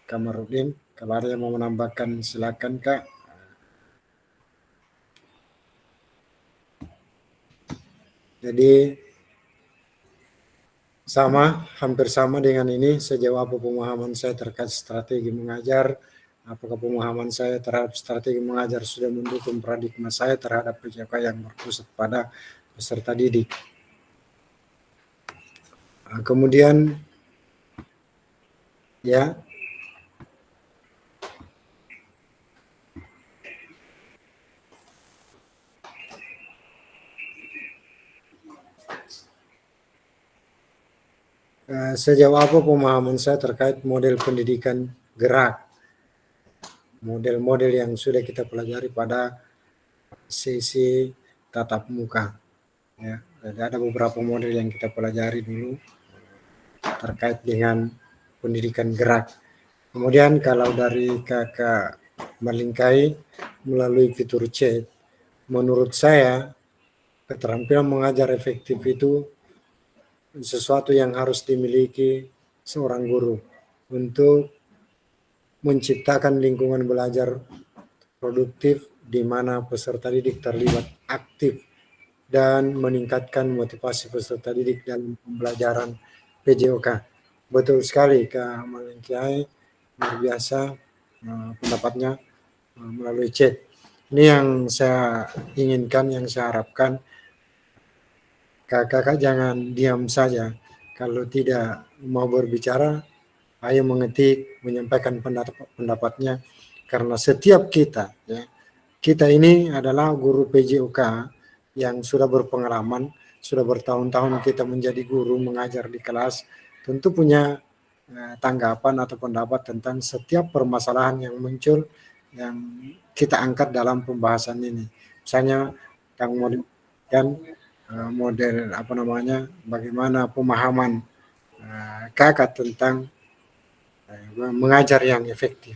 Kamarudin. Kalau ada yang mau menambahkan silakan Kak. Jadi Sama, hampir sama dengan ini. Sejauh apa pemahaman saya terkait strategi mengajar, apakah pemahaman saya terhadap strategi mengajar sudah mendukung paradigma saya terhadap PJK yang berpusat pada peserta didik. Kemudian ya, sejauh apa pemahaman saya terkait model pendidikan gerak, model-model yang sudah kita pelajari pada sesi tatap muka. Ya, jadi ada beberapa model yang kita pelajari dulu terkait dengan pendidikan gerak. Kemudian kalau dari Kakak Malingkai melalui fitur chat, menurut saya keterampilan mengajar efektif itu sesuatu yang harus dimiliki seorang guru untuk menciptakan lingkungan belajar produktif di mana peserta didik terlibat aktif dan meningkatkan motivasi peserta didik dalam pembelajaran PJOK. Betul sekali Kak Malingkai, luar biasa pendapatnya melalui chat. Ini yang saya inginkan, yang saya harapkan. Kakak jangan diam saja. Kalau tidak mau berbicara, ayo mengetik, menyampaikan pendapatnya. Karena setiap kita, ya, kita ini adalah guru PJOK yang sudah berpengalaman, sudah bertahun-tahun kita menjadi guru mengajar di kelas, tentu punya tanggapan atau pendapat tentang setiap permasalahan yang muncul yang kita angkat dalam pembahasan ini. Misalnya Kang Model kan model apa namanya, bagaimana pemahaman Kakak tentang mengajar yang efektif.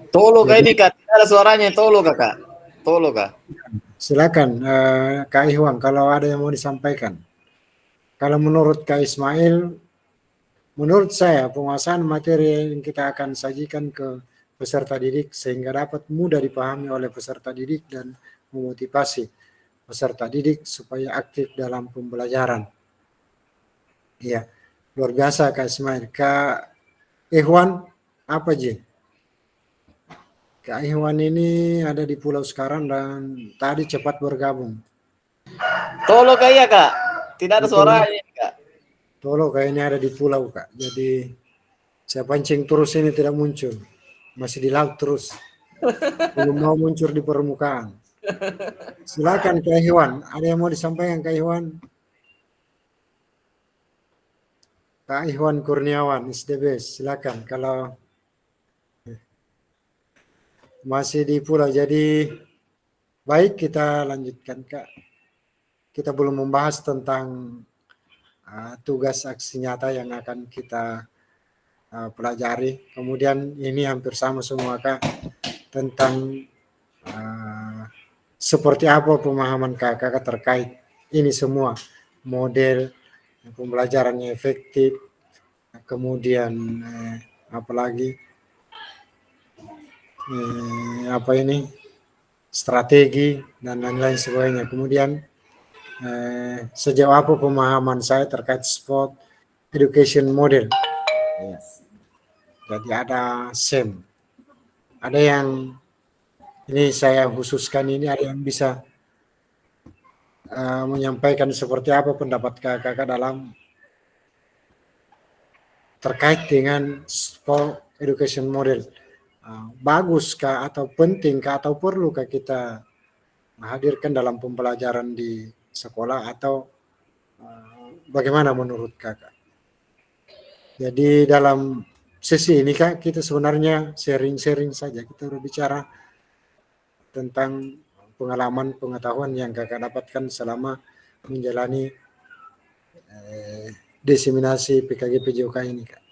Tolo kak ini kak, tidak ada suaranya. Tolo kakak, tolo kak. Silakan Kak Ihwan kalau ada yang mau disampaikan. Kalau menurut Kak Ismail, menurut saya penguasaan materi yang kita akan sajikan ke peserta didik sehingga dapat mudah dipahami oleh peserta didik dan memotivasi peserta didik supaya aktif dalam pembelajaran. Iya, luar biasa Kak Ismail. Kak Ihwan, apa Ji? Kak Ihwan ini ada di pulau sekarang dan tadi cepat bergabung. Tolo kak ya kak, tidak ada suaranya kak. Tolo kayaknya ada di pulau Kak. Jadi saya pancing terus ini tidak muncul. Masih di laut terus. Belum mau muncul di permukaan. Silakan Kak Ihwan. Ada yang mau disampaikan Kak Ihwan? Kak Ihwan Kurniawan, SDB. Silakan kalau masih di pulau. Jadi baik kita lanjutkan Kak. Kita belum membahas tentang tugas aksi nyata yang akan kita pelajari. Kemudian ini hampir sama semua Kak tentang seperti apa pemahaman Kakak terkait ini semua model pembelajarannya efektif, kemudian apalagi apa ini strategi dan lain-lain sebagainya. Kemudian sejauh apa pemahaman saya terkait sport education model. Jadi ada SEM, ada yang ini saya khususkan, ini ada yang bisa menyampaikan seperti apa pendapat kakak dalam terkait dengan sport education model. Baguskah atau pentingkah atau perlukah kita hadirkan dalam pembelajaran di sekolah atau bagaimana menurut kakak? Jadi dalam sesi ini Kak, kita sebenarnya sharing-sharing saja. Kita berbicara tentang pengalaman, pengetahuan yang kakak dapatkan selama menjalani diseminasi PKG PJOK ini Kak.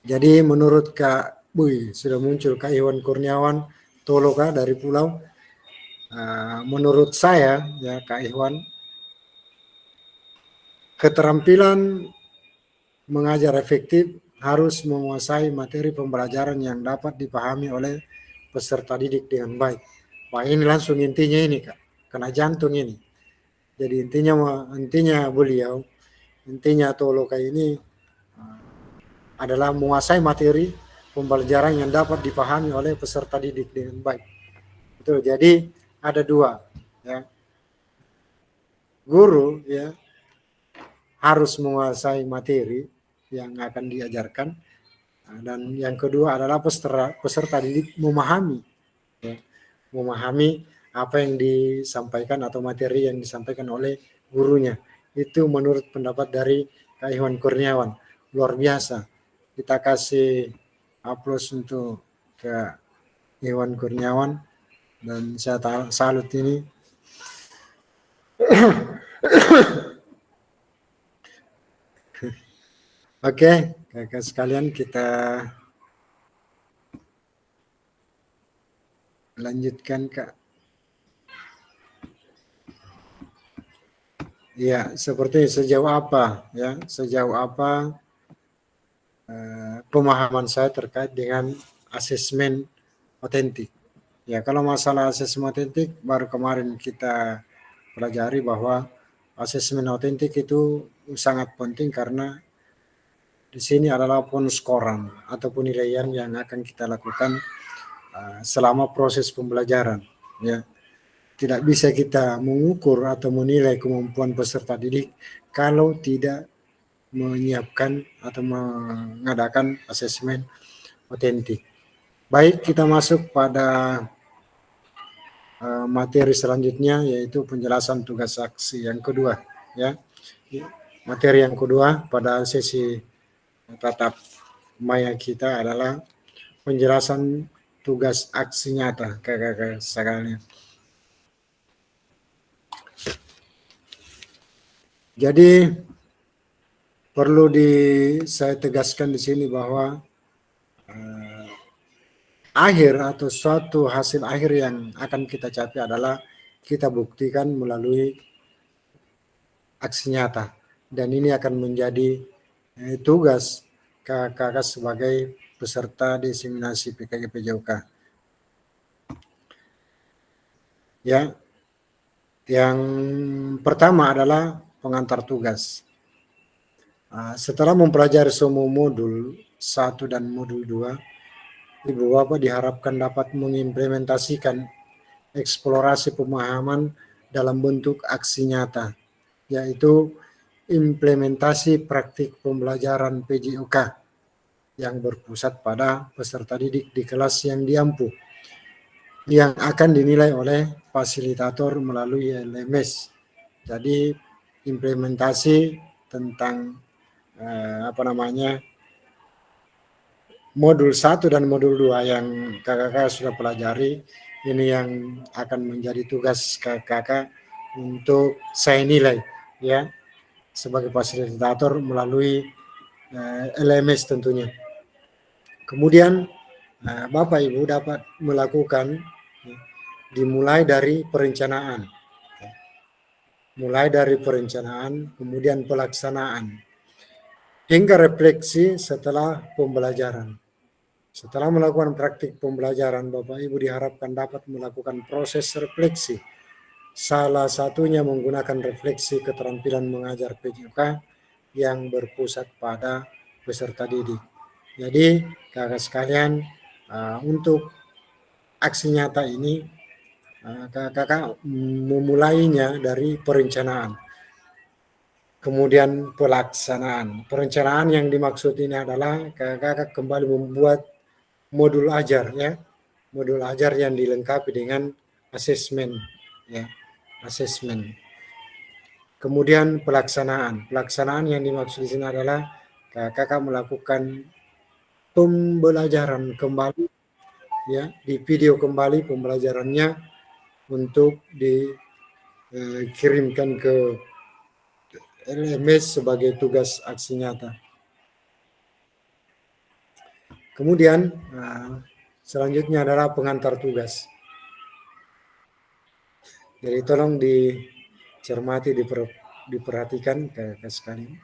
Jadi menurut Kak, sudah muncul Kak Iwan Kurniawan Toloka dari pulau. Menurut saya ya Kak Iwan, keterampilan mengajar efektif harus menguasai materi pembelajaran yang dapat dipahami oleh peserta didik dengan baik. Wah ini langsung intinya ini Kak, kena jantung ini. Jadi intinya beliau, intinya Toloka ini adalah menguasai materi pembelajaran yang dapat dipahami oleh peserta didik dengan baik. Betul. Jadi ada dua, ya. Guru ya harus menguasai materi yang akan diajarkan, dan yang kedua adalah peserta didik memahami, ya, memahami apa yang disampaikan atau materi yang disampaikan oleh gurunya. Itu menurut pendapat dari Kak Iwan Kurniawan. Luar biasa. Kita kasih aplaus untuk Kak Iwan Kurniawan, dan saya salut ini. Oke, kakak sekalian, kita lanjutkan, Kak. Ya, seperti sejauh apa pemahaman saya terkait dengan asesmen otentik. Ya, kalau masalah asesmen otentik baru kemarin kita pelajari bahwa asesmen otentik itu sangat penting karena di sini adalah penskoran atau penilaian yang akan kita lakukan selama proses pembelajaran. Ya, tidak bisa kita mengukur atau menilai kemampuan peserta didik kalau tidak menyiapkan atau mengadakan asesmen otentik. Baik, kita masuk pada materi selanjutnya, yaitu penjelasan tugas aksi yang kedua. Ya, materi yang kedua pada sesi tatap maya kita adalah penjelasan tugas aksi nyata, kakak sekalian. Jadi perlu saya tegaskan di sini bahwa akhir atau suatu hasil akhir yang akan kita capai adalah kita buktikan melalui aksi nyata, dan ini akan menjadi tugas kakak sebagai peserta diseminasi PKG PJOK. Ya, yang pertama adalah pengantar tugas. Setelah mempelajari semua modul 1 dan modul 2, Ibu Bapak diharapkan dapat mengimplementasikan eksplorasi pemahaman dalam bentuk aksi nyata, yaitu implementasi praktik pembelajaran PJOK yang berpusat pada peserta didik di kelas yang diampu, yang akan dinilai oleh fasilitator melalui LMS. Jadi implementasi tentang modul 1 dan modul 2 yang kakak sudah pelajari, ini yang akan menjadi tugas kakak untuk saya nilai, ya, sebagai fasilitator melalui LMS tentunya. Kemudian Bapak Ibu dapat melakukan dimulai dari perencanaan. Kemudian pelaksanaan, hingga refleksi setelah pembelajaran. Setelah melakukan praktik pembelajaran, Bapak Ibu diharapkan dapat melakukan proses refleksi. Salah satunya menggunakan refleksi keterampilan mengajar PJOK yang berpusat pada peserta didik. Jadi kakak sekalian, untuk aksi nyata ini kakak memulainya dari perencanaan, kemudian pelaksanaan. Perencanaan yang dimaksud ini adalah kakak kembali membuat modul ajar, ya, modul ajar yang dilengkapi dengan asesmen, ya, asesmen. Kemudian pelaksanaan yang dimaksud di sini adalah kakak melakukan pembelajaran kembali, ya, di video kembali pembelajarannya untuk dikirimkan ke LMS sebagai tugas aksi nyata. Kemudian selanjutnya adalah pengantar tugas. Jadi tolong dicermati, diperhatikan kakak sekalian.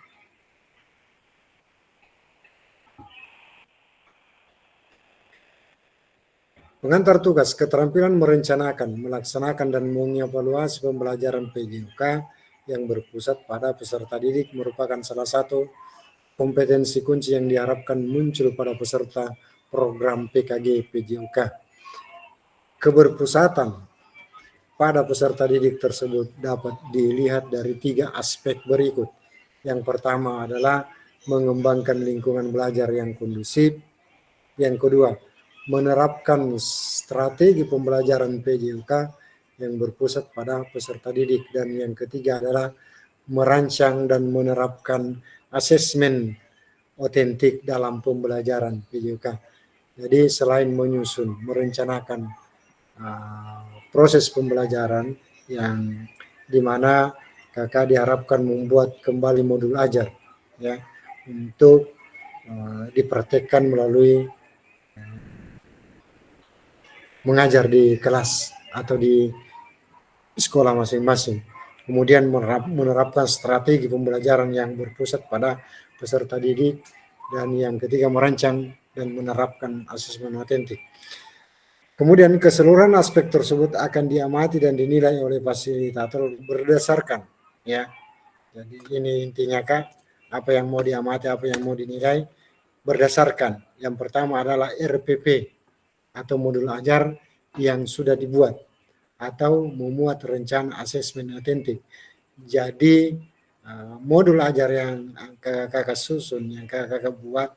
Pengantar tugas, keterampilan merencanakan, melaksanakan, dan mengevaluasi pembelajaran PJOK yang berpusat pada peserta didik merupakan salah satu kompetensi kunci yang diharapkan muncul pada peserta program PKG PJOK. Keberpusatan pada peserta didik tersebut dapat dilihat dari 3 aspek berikut. Yang pertama adalah mengembangkan lingkungan belajar yang kondusif. Yang kedua, menerapkan strategi pembelajaran PJOK yang berpusat pada peserta didik. Dan yang ketiga adalah merancang dan menerapkan asesmen otentik dalam pembelajaran PJOK. Jadi selain menyusun, merencanakan proses pembelajaran yang dimana kakak diharapkan membuat kembali modul ajar ya untuk dipraktekkan melalui mengajar di kelas atau di sekolah masing-masing. Kemudian menerapkan strategi pembelajaran yang berpusat pada peserta didik. Dan yang ketiga merancang dan menerapkan asesmen otentik. Kemudian keseluruhan aspek tersebut akan diamati dan dinilai oleh fasilitator berdasarkan ya. Jadi ini intinya Kak, apa yang mau diamati, apa yang mau dinilai berdasarkan. Yang pertama adalah RPP atau modul ajar yang sudah dibuat atau memuat rencana asesmen otentik. Jadi modul ajar yang kakak susun, yang kakak buat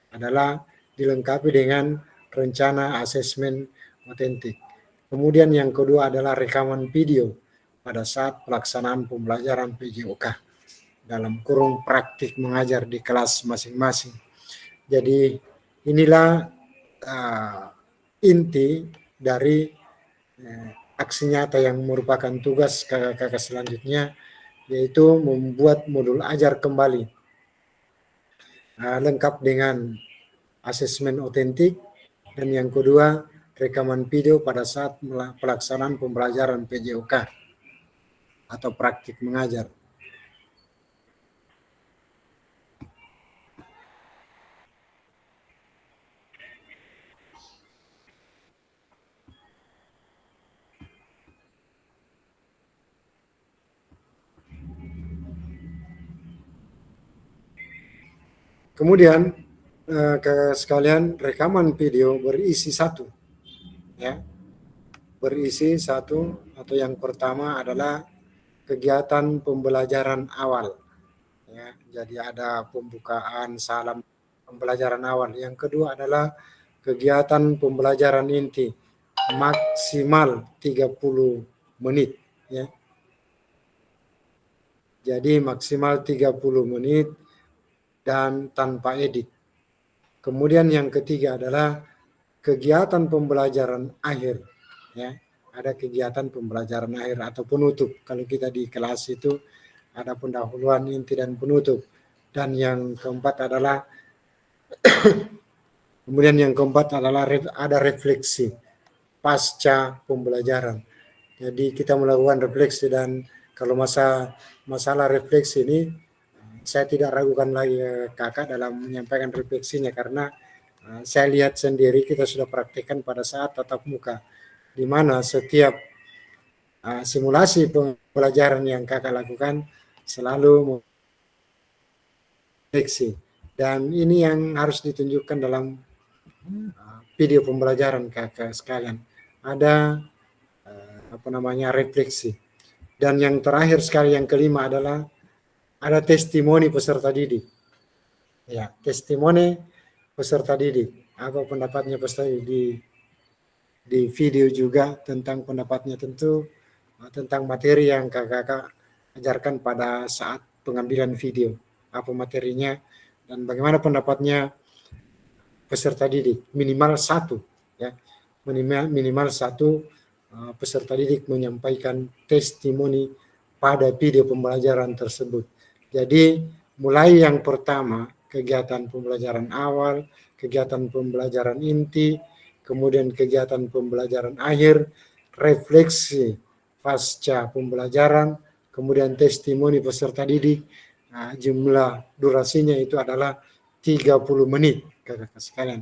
adalah dilengkapi dengan rencana asesmen otentik. Kemudian yang kedua adalah rekaman video pada saat pelaksanaan pembelajaran PJOK dalam kurung praktik mengajar di kelas masing-masing. Jadi inilah inti dari aksi nyata yang merupakan tugas kakak selanjutnya, yaitu membuat modul ajar kembali lengkap dengan asesmen otentik, dan yang kedua rekaman video pada saat pelaksanaan pembelajaran PJOK atau praktik mengajar. Kemudian kakak sekalian, rekaman video berisi satu, ya, berisi satu atau yang pertama adalah kegiatan pembelajaran awal, ya. Jadi ada pembukaan, salam pembelajaran awal. Yang kedua adalah kegiatan pembelajaran inti maksimal 30 menit, ya. Jadi maksimal 30 menit dan tanpa edit. Kemudian yang ketiga adalah kegiatan pembelajaran akhir, ya. Ada kegiatan pembelajaran akhir atau penutup. Kalau kita di kelas itu ada pendahuluan, inti, dan penutup. Dan yang keempat adalah kemudian yang keempat adalah ada refleksi pasca pembelajaran. Jadi kita melakukan refleksi, dan kalau masalah refleksi ini saya tidak ragukan lagi kakak dalam menyampaikan refleksinya, karena saya lihat sendiri kita sudah praktekkan pada saat tatap muka, di mana setiap simulasi pembelajaran yang kakak lakukan selalu refleksi, dan ini yang harus ditunjukkan dalam video pembelajaran kakak sekalian. Ada refleksi. Dan yang terakhir sekali, yang kelima adalah ada testimoni peserta didik. Ya, testimoni peserta didik. Apa pendapatnya peserta didik di video juga tentang pendapatnya, tentu tentang materi yang kakak ajarkan pada saat pengambilan video. Apa materinya dan bagaimana pendapatnya peserta didik. Minimal satu, ya. Minimal satu peserta didik menyampaikan testimoni pada video pembelajaran tersebut. Jadi mulai yang pertama kegiatan pembelajaran awal, kegiatan pembelajaran inti, kemudian kegiatan pembelajaran akhir, refleksi pasca pembelajaran, kemudian testimoni peserta didik. Jumlah durasinya itu adalah 30 menit kakak sekalian.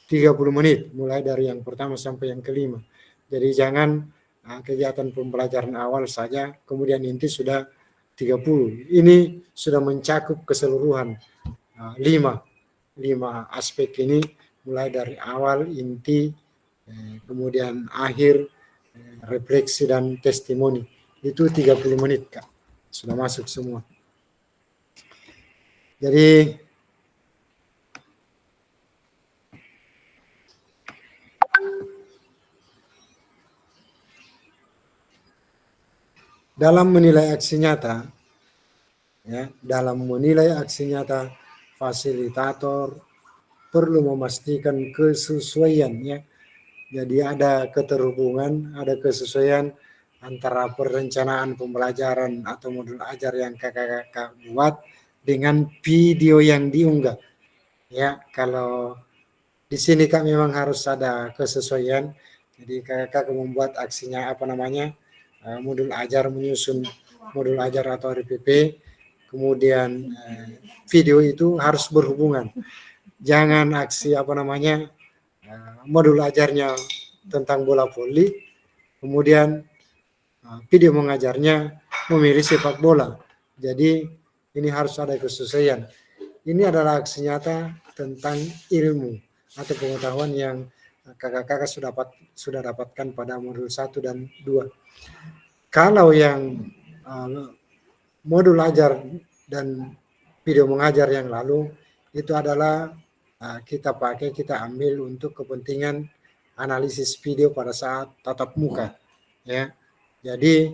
30 menit mulai dari yang pertama sampai yang kelima. Jadi jangan kegiatan pembelajaran awal saja, kemudian inti sudah 30. Ini sudah mencakup keseluruhan 5 aspek ini, mulai dari awal, inti, kemudian akhir, refleksi dan testimoni. Itu 30 menit, Kak. Sudah masuk semua. Jadi dalam menilai aksi nyata, ya, dalam menilai aksi nyata, fasilitator perlu memastikan kesesuaian, ya. Jadi ada keterhubungan, ada kesesuaian antara perencanaan pembelajaran atau modul ajar yang kakak-kakak buat dengan video yang diunggah. Ya, kalau di sini Kak memang harus ada kesesuaian. Jadi kakak membuat aksinya modul ajar, menyusun modul ajar atau RPP, kemudian video itu harus berhubungan. Jangan aksi modul ajarnya tentang bola voli, kemudian video mengajarnya memilih sepak bola. Jadi ini harus ada kesesuaian. Ini adalah aksi nyata tentang ilmu atau pengetahuan yang kakak-kakak sudah dapatkan pada modul 1 dan 2. Kalau yang modul ajar dan video mengajar yang lalu itu adalah kita ambil untuk kepentingan analisis video pada saat tatap muka, ya. Jadi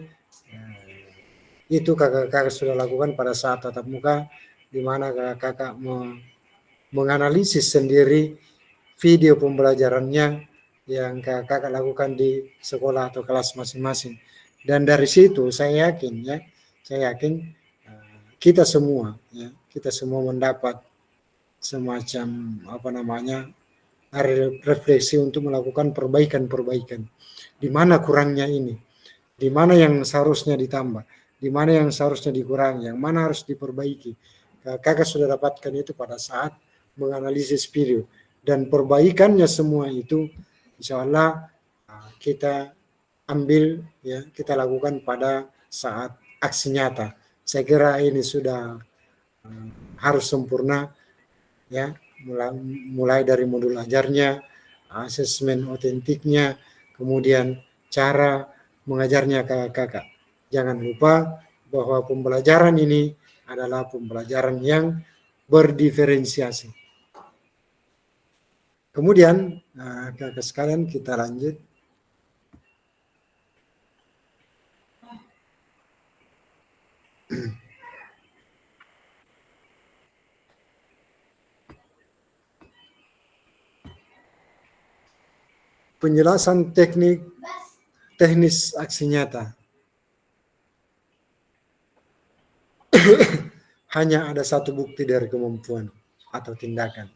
itu kakak-kakak sudah lakukan pada saat tatap muka, di mana kakak menganalisis sendiri video pembelajarannya yang kakak lakukan di sekolah atau kelas masing-masing. Dan dari situ saya yakin kita semua mendapat semacam refleksi untuk melakukan perbaikan. Di mana kurangnya ini, di mana yang seharusnya ditambah, di mana yang seharusnya dikurangi, yang mana harus diperbaiki. Kakak sudah dapatkan itu pada saat menganalisis video, dan perbaikannya semua itu insya Allah kita ambil, ya, kita lakukan pada saat aksi nyata. Saya kira ini sudah harus sempurna, ya, mulai dari modul ajarnya, asesmen otentiknya, kemudian cara mengajarnya kakak. Jangan lupa bahwa pembelajaran ini adalah pembelajaran yang berdiferensiasi. Kemudian kakak sekalian, kita lanjut. Penjelasan teknis aksi nyata. Hanya ada satu bukti dari kemampuan atau tindakan,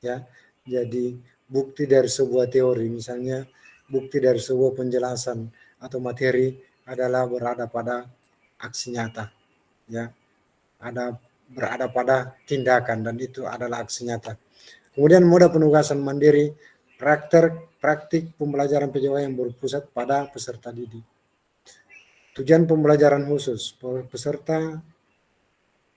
ya. Jadi bukti dari sebuah teori, misalnya bukti dari sebuah penjelasan atau materi adalah berada pada aksi nyata, ya. Berada pada tindakan, dan itu adalah aksi nyata. Kemudian moda penugasan mandiri, praktik pembelajaran PJOK yang berpusat pada peserta didik. Tujuan pembelajaran khusus, peserta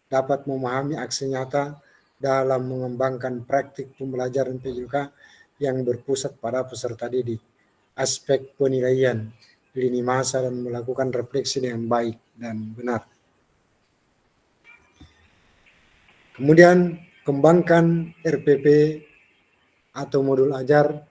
dapat memahami aksi nyata dalam mengembangkan praktik pembelajaran PJOK yang berpusat pada peserta didik. Aspek penilaian, lini masa, dan melakukan refleksi dengan baik dan benar. Kemudian kembangkan RPP atau modul ajar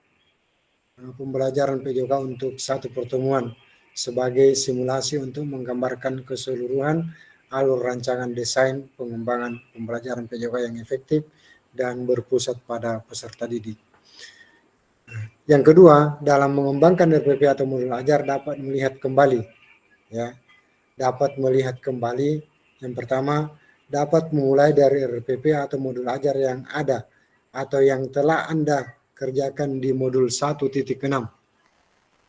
pembelajaran PJOK untuk satu pertemuan sebagai simulasi untuk menggambarkan keseluruhan alur rancangan desain pengembangan pembelajaran PJOK yang efektif dan berpusat pada peserta didik. Yang kedua, dalam mengembangkan RPP atau modul ajar dapat melihat kembali, ya. Dapat melihat kembali. Yang pertama, dapat memulai dari RPP atau modul ajar yang ada atau yang telah Anda kerjakan di modul 1.6.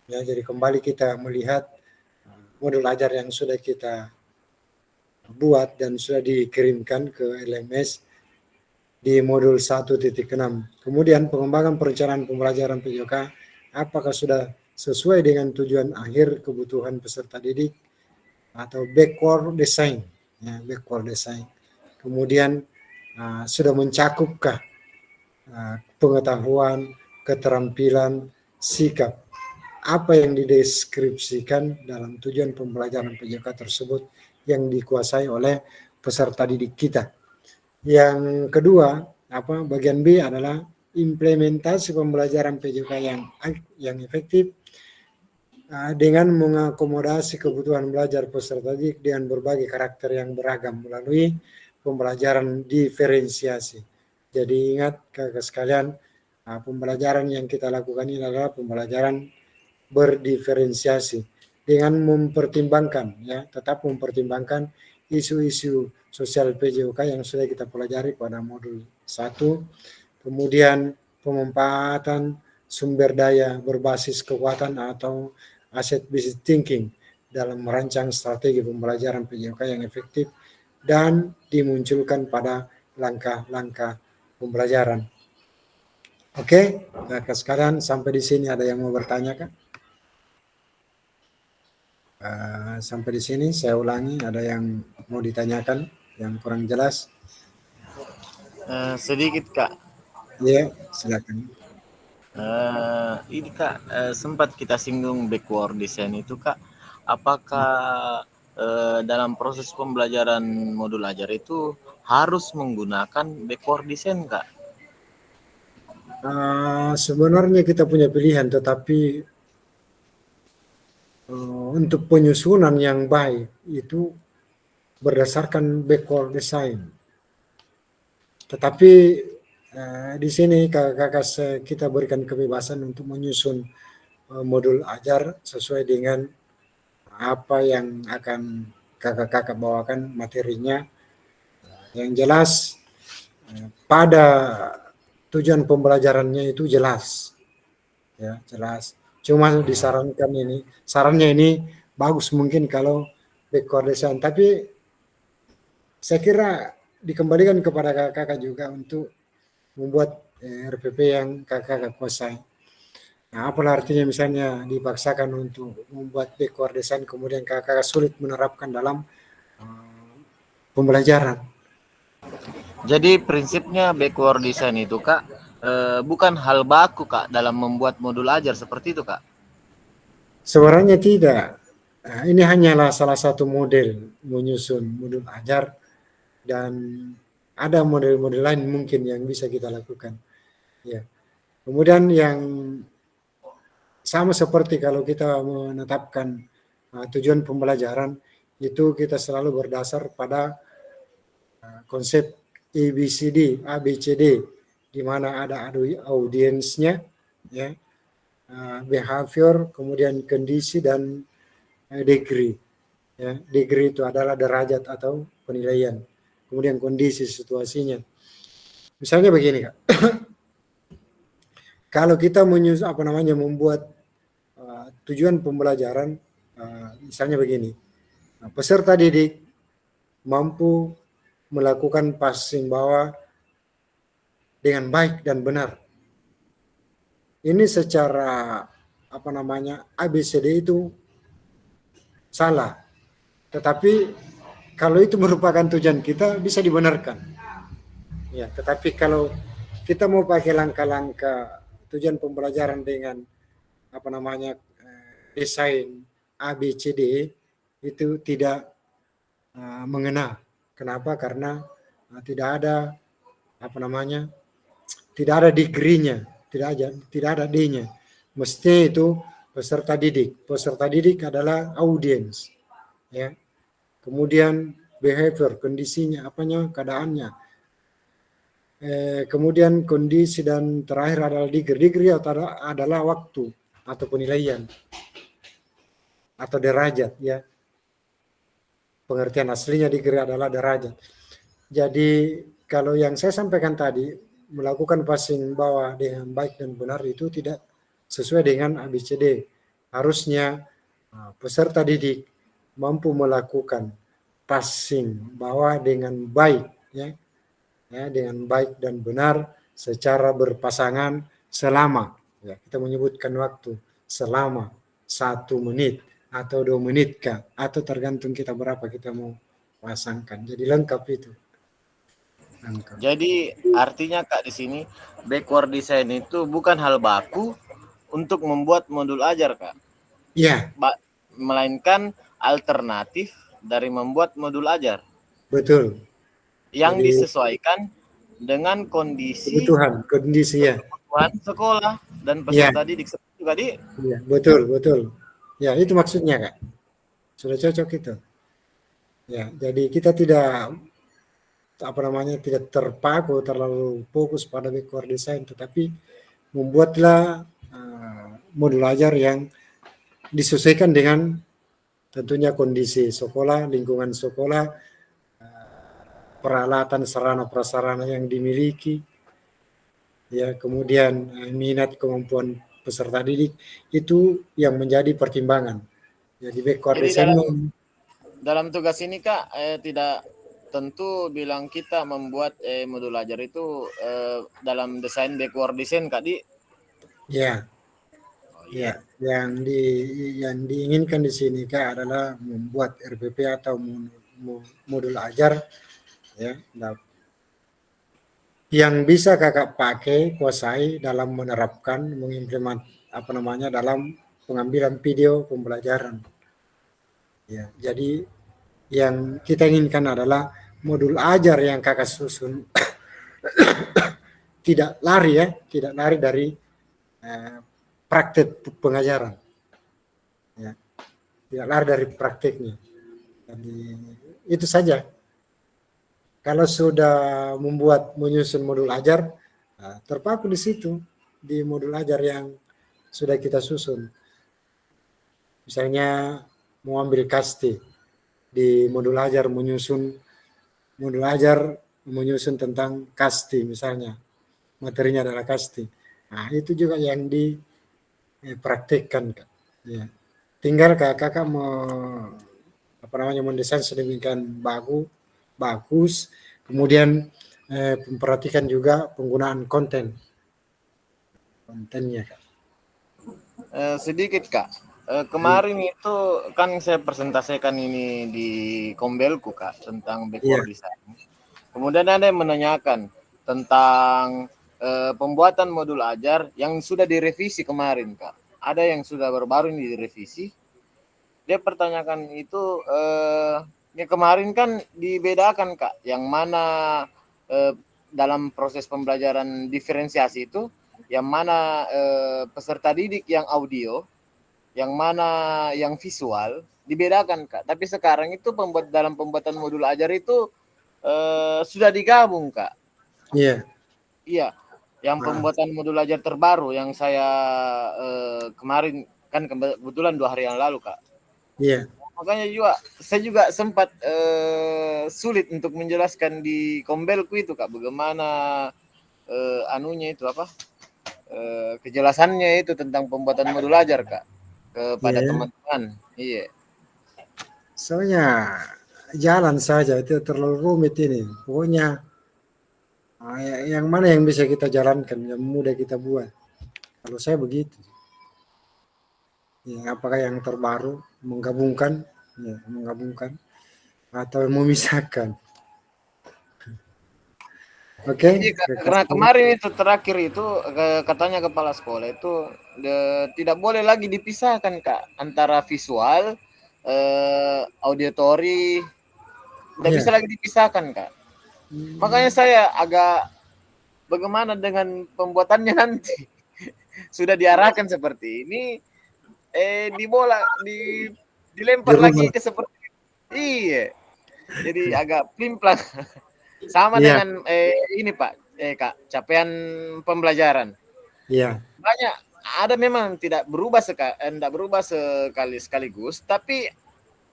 Ya, jadi kembali kita melihat modul ajar yang sudah kita buat dan sudah dikirimkan ke LMS di modul 1.6. Kemudian pengembangan perencanaan pembelajaran PJOK, apakah sudah sesuai dengan tujuan akhir kebutuhan peserta didik atau backward design, ya, backward design. Kemudian sudah mencakupkah pengetahuan, keterampilan, sikap apa yang dideskripsikan dalam tujuan pembelajaran PJK tersebut yang dikuasai oleh peserta didik kita. Yang kedua, bagian B adalah implementasi pembelajaran PJK yang efektif dengan mengakomodasi kebutuhan belajar peserta didik dengan berbagai karakter yang beragam melalui pembelajaran diferensiasi. Jadi ingat kakak sekalian, pembelajaran yang kita lakukan ini adalah pembelajaran berdiferensiasi dengan mempertimbangkan, ya, tetap mempertimbangkan isu-isu sosial PJOK yang sudah kita pelajari pada modul 1, kemudian pemanfaatan sumber daya berbasis kekuatan atau asset based thinking dalam merancang strategi pembelajaran PJOK yang efektif dan dimunculkan pada langkah-langkah pembelajaran. Oke, kakak sekalian, sampai di sini ada yang mau bertanya kan? Sampai di sini saya ulangi, ada yang mau ditanyakan yang kurang jelas? Sedikit Kak. Iya, silakan. Ini Kak, sempat kita singgung backward design itu Kak. Apakah dalam proses pembelajaran modul ajar itu harus menggunakan backward design Kak? Sebenarnya kita punya pilihan, tetapi untuk penyusunan yang baik itu berdasarkan backward design. Tetapi di sini kakak-kakak kita berikan kebebasan untuk menyusun modul ajar sesuai dengan apa yang akan kakak-kakak bawakan materinya. Yang jelas pada tujuan pembelajarannya itu jelas, ya jelas. Cuma sarannya ini bagus mungkin kalau backward design, tapi saya kira dikembalikan kepada kakak-kakak juga untuk membuat RPP yang kakak-kakak kuasai. Nah, apalah artinya misalnya dipaksakan untuk membuat backward design kemudian kakak-kakak sulit menerapkan dalam pembelajaran. Jadi prinsipnya backward design itu Kak bukan hal baku Kak dalam membuat modul ajar seperti itu Kak? Sebenarnya tidak. Ini hanyalah salah satu model menyusun modul ajar dan ada model-model lain mungkin yang bisa kita lakukan. Ya. Kemudian yang sama seperti kalau kita menetapkan tujuan pembelajaran itu kita selalu berdasar pada konsep ABCD, di mana ada audiensnya, ya, behavior, kemudian kondisi dan degree. Ya, degree itu adalah derajat atau penilaian. Kemudian kondisi situasinya. Misalnya begini Kak. Kalau kita membuat tujuan pembelajaran, misalnya begini. Peserta didik mampu melakukan passing bawah dengan baik dan benar. Ini secara ABCD itu salah. Tetapi kalau itu merupakan tujuan kita bisa dibenarkan. Ya, tetapi kalau kita mau pakai langkah-langkah tujuan pembelajaran dengan desain ABCD itu tidak mengena. Kenapa? Karena tidak ada tidak ada degree-nya, tidak ada D-nya. Mesti itu peserta didik. Peserta didik adalah audiens, ya. Kemudian behavior, kondisinya, keadaannya. Kemudian kondisi dan terakhir adalah degree. Degree adalah waktu atau penilaian atau derajat, ya. Pengertian aslinya degree adalah derajat. Jadi kalau yang saya sampaikan tadi, melakukan passing bawah dengan baik dan benar itu tidak sesuai dengan ABCD. Harusnya peserta didik mampu melakukan passing bawah dengan baik, ya, dengan baik dan benar secara berpasangan selama, ya, kita menyebutkan waktu selama 1 menit atau 2 menit Kak, atau tergantung kita berapa kita mau pasangkan. Jadi lengkap itu. Lengkap. Jadi artinya Kak di sini backward design itu bukan hal baku untuk membuat modul ajar Kak, Iya, melainkan alternatif dari membuat modul ajar betul. yang Jadi disesuaikan dengan kondisi kondisi ya. kebutuhan sekolah dan Iya, peserta didik juga di. iya, betul. Ya, itu maksudnya, Kak. Sudah cocok itu. Ya, jadi kita tidak tidak terpaku terlalu fokus pada backward design, tetapi membuatlah modul ajar yang disesuaikan dengan tentunya kondisi sekolah, lingkungan sekolah, peralatan sarana prasarana yang dimiliki, ya, kemudian minat kemampuan peserta didik itu yang menjadi pertimbangan. Jadi backward Jadi design dalam tugas ini Kak tidak tentu bilang kita membuat modul ajar itu dalam desain backward design Kak di. ya, ya, yang diinginkan di sini Kak adalah membuat RPP atau modul ajar ya yang bisa Kakak pakai, kuasai dalam menerapkan, mengimplement dalam pengambilan video pembelajaran. Ya, jadi yang kita inginkan adalah modul ajar yang Kakak susun tidak lari dari praktek pengajaran. Ya, tidak lari dari prakteknya. Jadi itu saja. Kalau sudah menyusun modul ajar, terpaku di situ, di modul ajar yang sudah kita susun. Misalnya mau ambil kasti, di modul ajar menyusun tentang kasti misalnya, materinya adalah kasti. Nah, itu juga yang dipraktikkan, Kak. Ya. Tinggal kakak mendesain sedemikian bagus, kemudian memperhatikan juga penggunaan kontennya, Kak. Sedikit Kak, kemarin itu kan saya presentasikan ini di Kombelku Kak tentang backward design. Kemudian ada yang menanyakan tentang pembuatan modul ajar yang sudah direvisi kemarin Kak. Ada yang sudah baru-baru ini direvisi. Dia pertanyakan itu ya kemarin kan dibedakan Kak, yang mana dalam proses pembelajaran diferensiasi itu, yang mana peserta didik yang audio, yang mana yang visual, dibedakan Kak. Tapi sekarang itu dalam pembuatan modul ajar itu sudah digabung Kak. Iya. Iya, yang pembuatan modul ajar terbaru yang saya kemarin kan kebetulan 2 hari yang lalu Kak. Iya. Makanya saya juga sempat sulit untuk menjelaskan di Kombelku itu Kak, bagaimana anunya itu kejelasannya itu tentang pembuatan modul ajar Kak kepada teman-teman. Iya. Soalnya jalan saja itu terlalu rumit ini. Pokoknya yang mana yang bisa kita jalankan, yang mudah kita buat. Kalau saya begitu. Ya, apakah yang terbaru menggabungkan atau memisahkan. Oke. Karena kemarin itu terakhir itu katanya kepala sekolah itu tidak boleh lagi dipisahkan Kak antara visual, auditory, tidak bisa lagi dipisahkan Kak. Makanya saya agak bagaimana dengan pembuatannya nanti. Sudah diarahkan seperti ini, dilempar lagi ke seperti iya. Jadi agak plimplang. Sama dengan ini Pak, Kak, capaian pembelajaran. Iya. Banyak ada memang tidak berubah sekaligus, tapi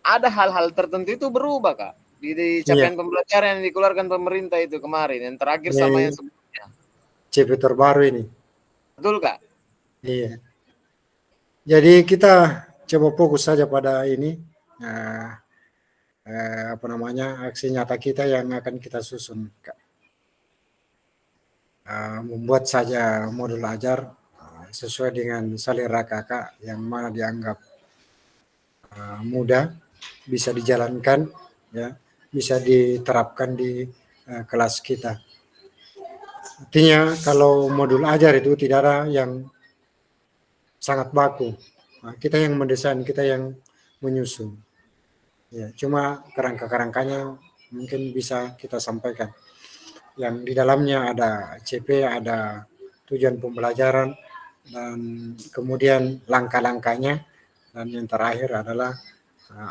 ada hal-hal tertentu itu berubah Kak. Di capaian pembelajaran yang dikeluarkan pemerintah itu kemarin, yang terakhir sama yang sebelumnya. CP terbaru ini. Betul Kak? Iya. Jadi kita coba fokus saja pada ini. Aksi nyata kita yang akan kita susun, Kak. Membuat saja modul ajar sesuai dengan selera kakak yang mana dianggap mudah, bisa dijalankan, ya, bisa diterapkan di kelas kita. Artinya kalau modul ajar itu tidak ada yang sangat baku. Nah, kita yang mendesain, kita yang menyusun. Ya, cuma kerangka-kerangkanya mungkin bisa kita sampaikan. Yang di dalamnya ada CP, ada tujuan pembelajaran, dan kemudian langkah-langkahnya, dan yang terakhir adalah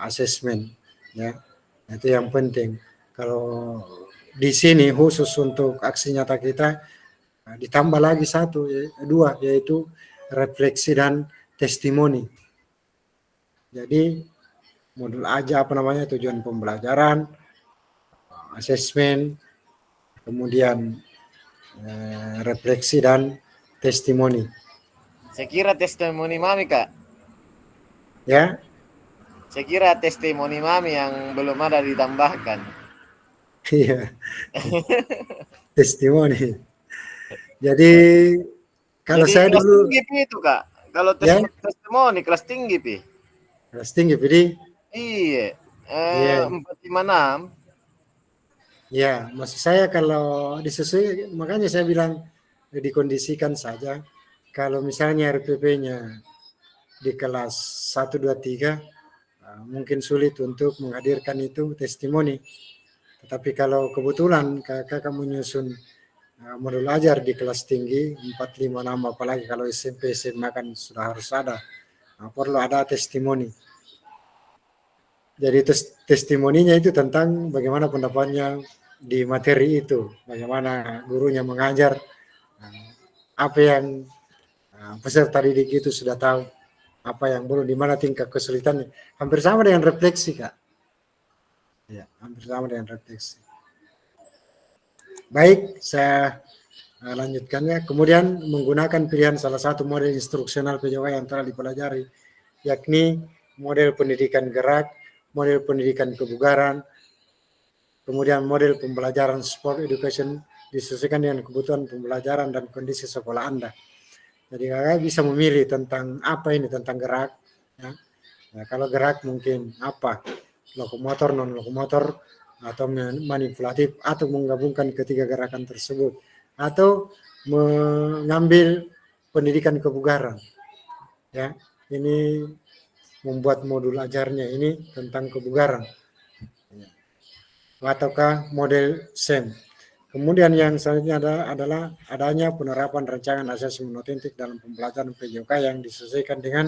asesmen. Ya, itu yang penting. Kalau di sini khusus untuk aksi nyata kita ditambah lagi dua, yaitu refleksi dan testimoni. Jadi modul aja tujuan pembelajaran, asesmen, kemudian refleksi dan testimoni. Saya kira testimoni Mami, Kak. Ya, Saya kira testimoni Mami yang belum ada ditambahkan. iya. Testimoni. Jadi kalau Jadi saya kelas dulu tinggi Pi itu, Kak. Kalau ya, testimoni kelas tinggi Pi. kelas tinggi, jadi Iya. iya. 456. Ya, maksud saya kalau disesuaikan, makanya saya bilang dikondisikan saja. Kalau misalnya RPP-nya di kelas 1, 2, 3, mungkin sulit untuk menghadirkan itu testimoni. Tetapi kalau kebetulan kakak menyusun modul ajar di kelas tinggi 4, 5, 6, apalagi kalau SMP, SMA kan sudah harus ada. Perlu ada testimoni. Jadi testimoninya itu tentang bagaimana pendapatnya di materi itu, bagaimana gurunya mengajar, apa yang peserta didik itu sudah tahu, apa yang belum, di mana tingkat kesulitannya. Hampir sama dengan refleksi, Kak. Ya, hampir sama dengan refleksi. Baik, saya lanjutkannya. Kemudian menggunakan pilihan salah satu model instruksional PJOK yang telah dipelajari, yakni model pendidikan gerak, model pendidikan kebugaran, kemudian model pembelajaran sport education disesuaikan dengan kebutuhan pembelajaran dan kondisi sekolah Anda. Jadi kakak bisa memilih tentang apa ini, tentang gerak. Ya. Nah, kalau gerak mungkin apa, lokomotor, non lokomotor, atau manipulatif, atau menggabungkan ketiga gerakan tersebut, atau mengambil pendidikan kebugaran. Ya, ini membuat modul ajarnya ini tentang kebugaran. Ataukah model SEM. Kemudian yang selanjutnya adalah adanya penerapan rancangan asesmen otentik dalam pembelajaran PJOK yang disesuaikan dengan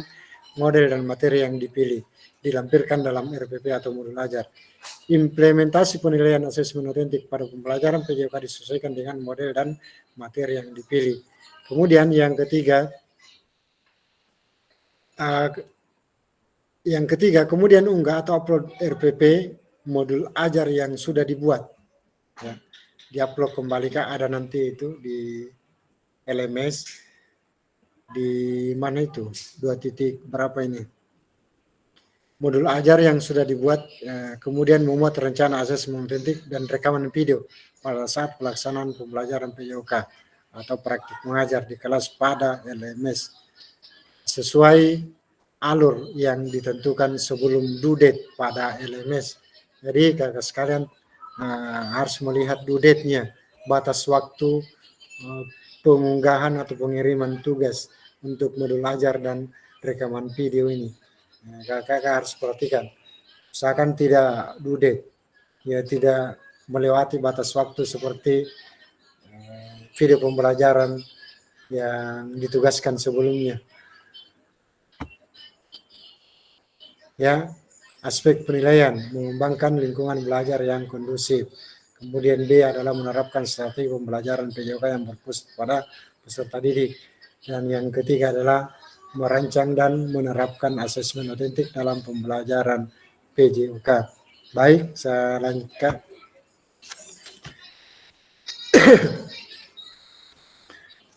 model dan materi yang dipilih, dilampirkan dalam RPP atau modul ajar. Implementasi penilaian asesmen otentik pada pembelajaran PJOK disesuaikan dengan model dan materi yang dipilih. Kemudian yang ketiga, kemudian unggah atau upload RPP modul ajar yang sudah dibuat. Ya, diupload kembali, Kak, ada nanti itu di LMS, di mana itu 2 titik berapa ini, modul ajar yang sudah dibuat, kemudian memuat rencana asesmen otentik dan rekaman video pada saat pelaksanaan pembelajaran PJOK atau praktik mengajar di kelas pada LMS sesuai alur yang ditentukan sebelum due date pada LMS. Jadi kakak sekalian harus melihat due date-nya, batas waktu pengunggahan atau pengiriman tugas untuk modul ajar dan rekaman video ini. Kakak harus perhatikan, usahakan tidak due date, ya, tidak melewati batas waktu seperti video pembelajaran yang ditugaskan sebelumnya. Ya, aspek penilaian, mengembangkan lingkungan belajar yang kondusif. Kemudian B adalah menerapkan strategi pembelajaran PJOK yang berpusat pada peserta didik. Dan yang ketiga adalah merancang dan menerapkan asesmen otentik dalam pembelajaran PJOK. Baik, saya lanjutkan.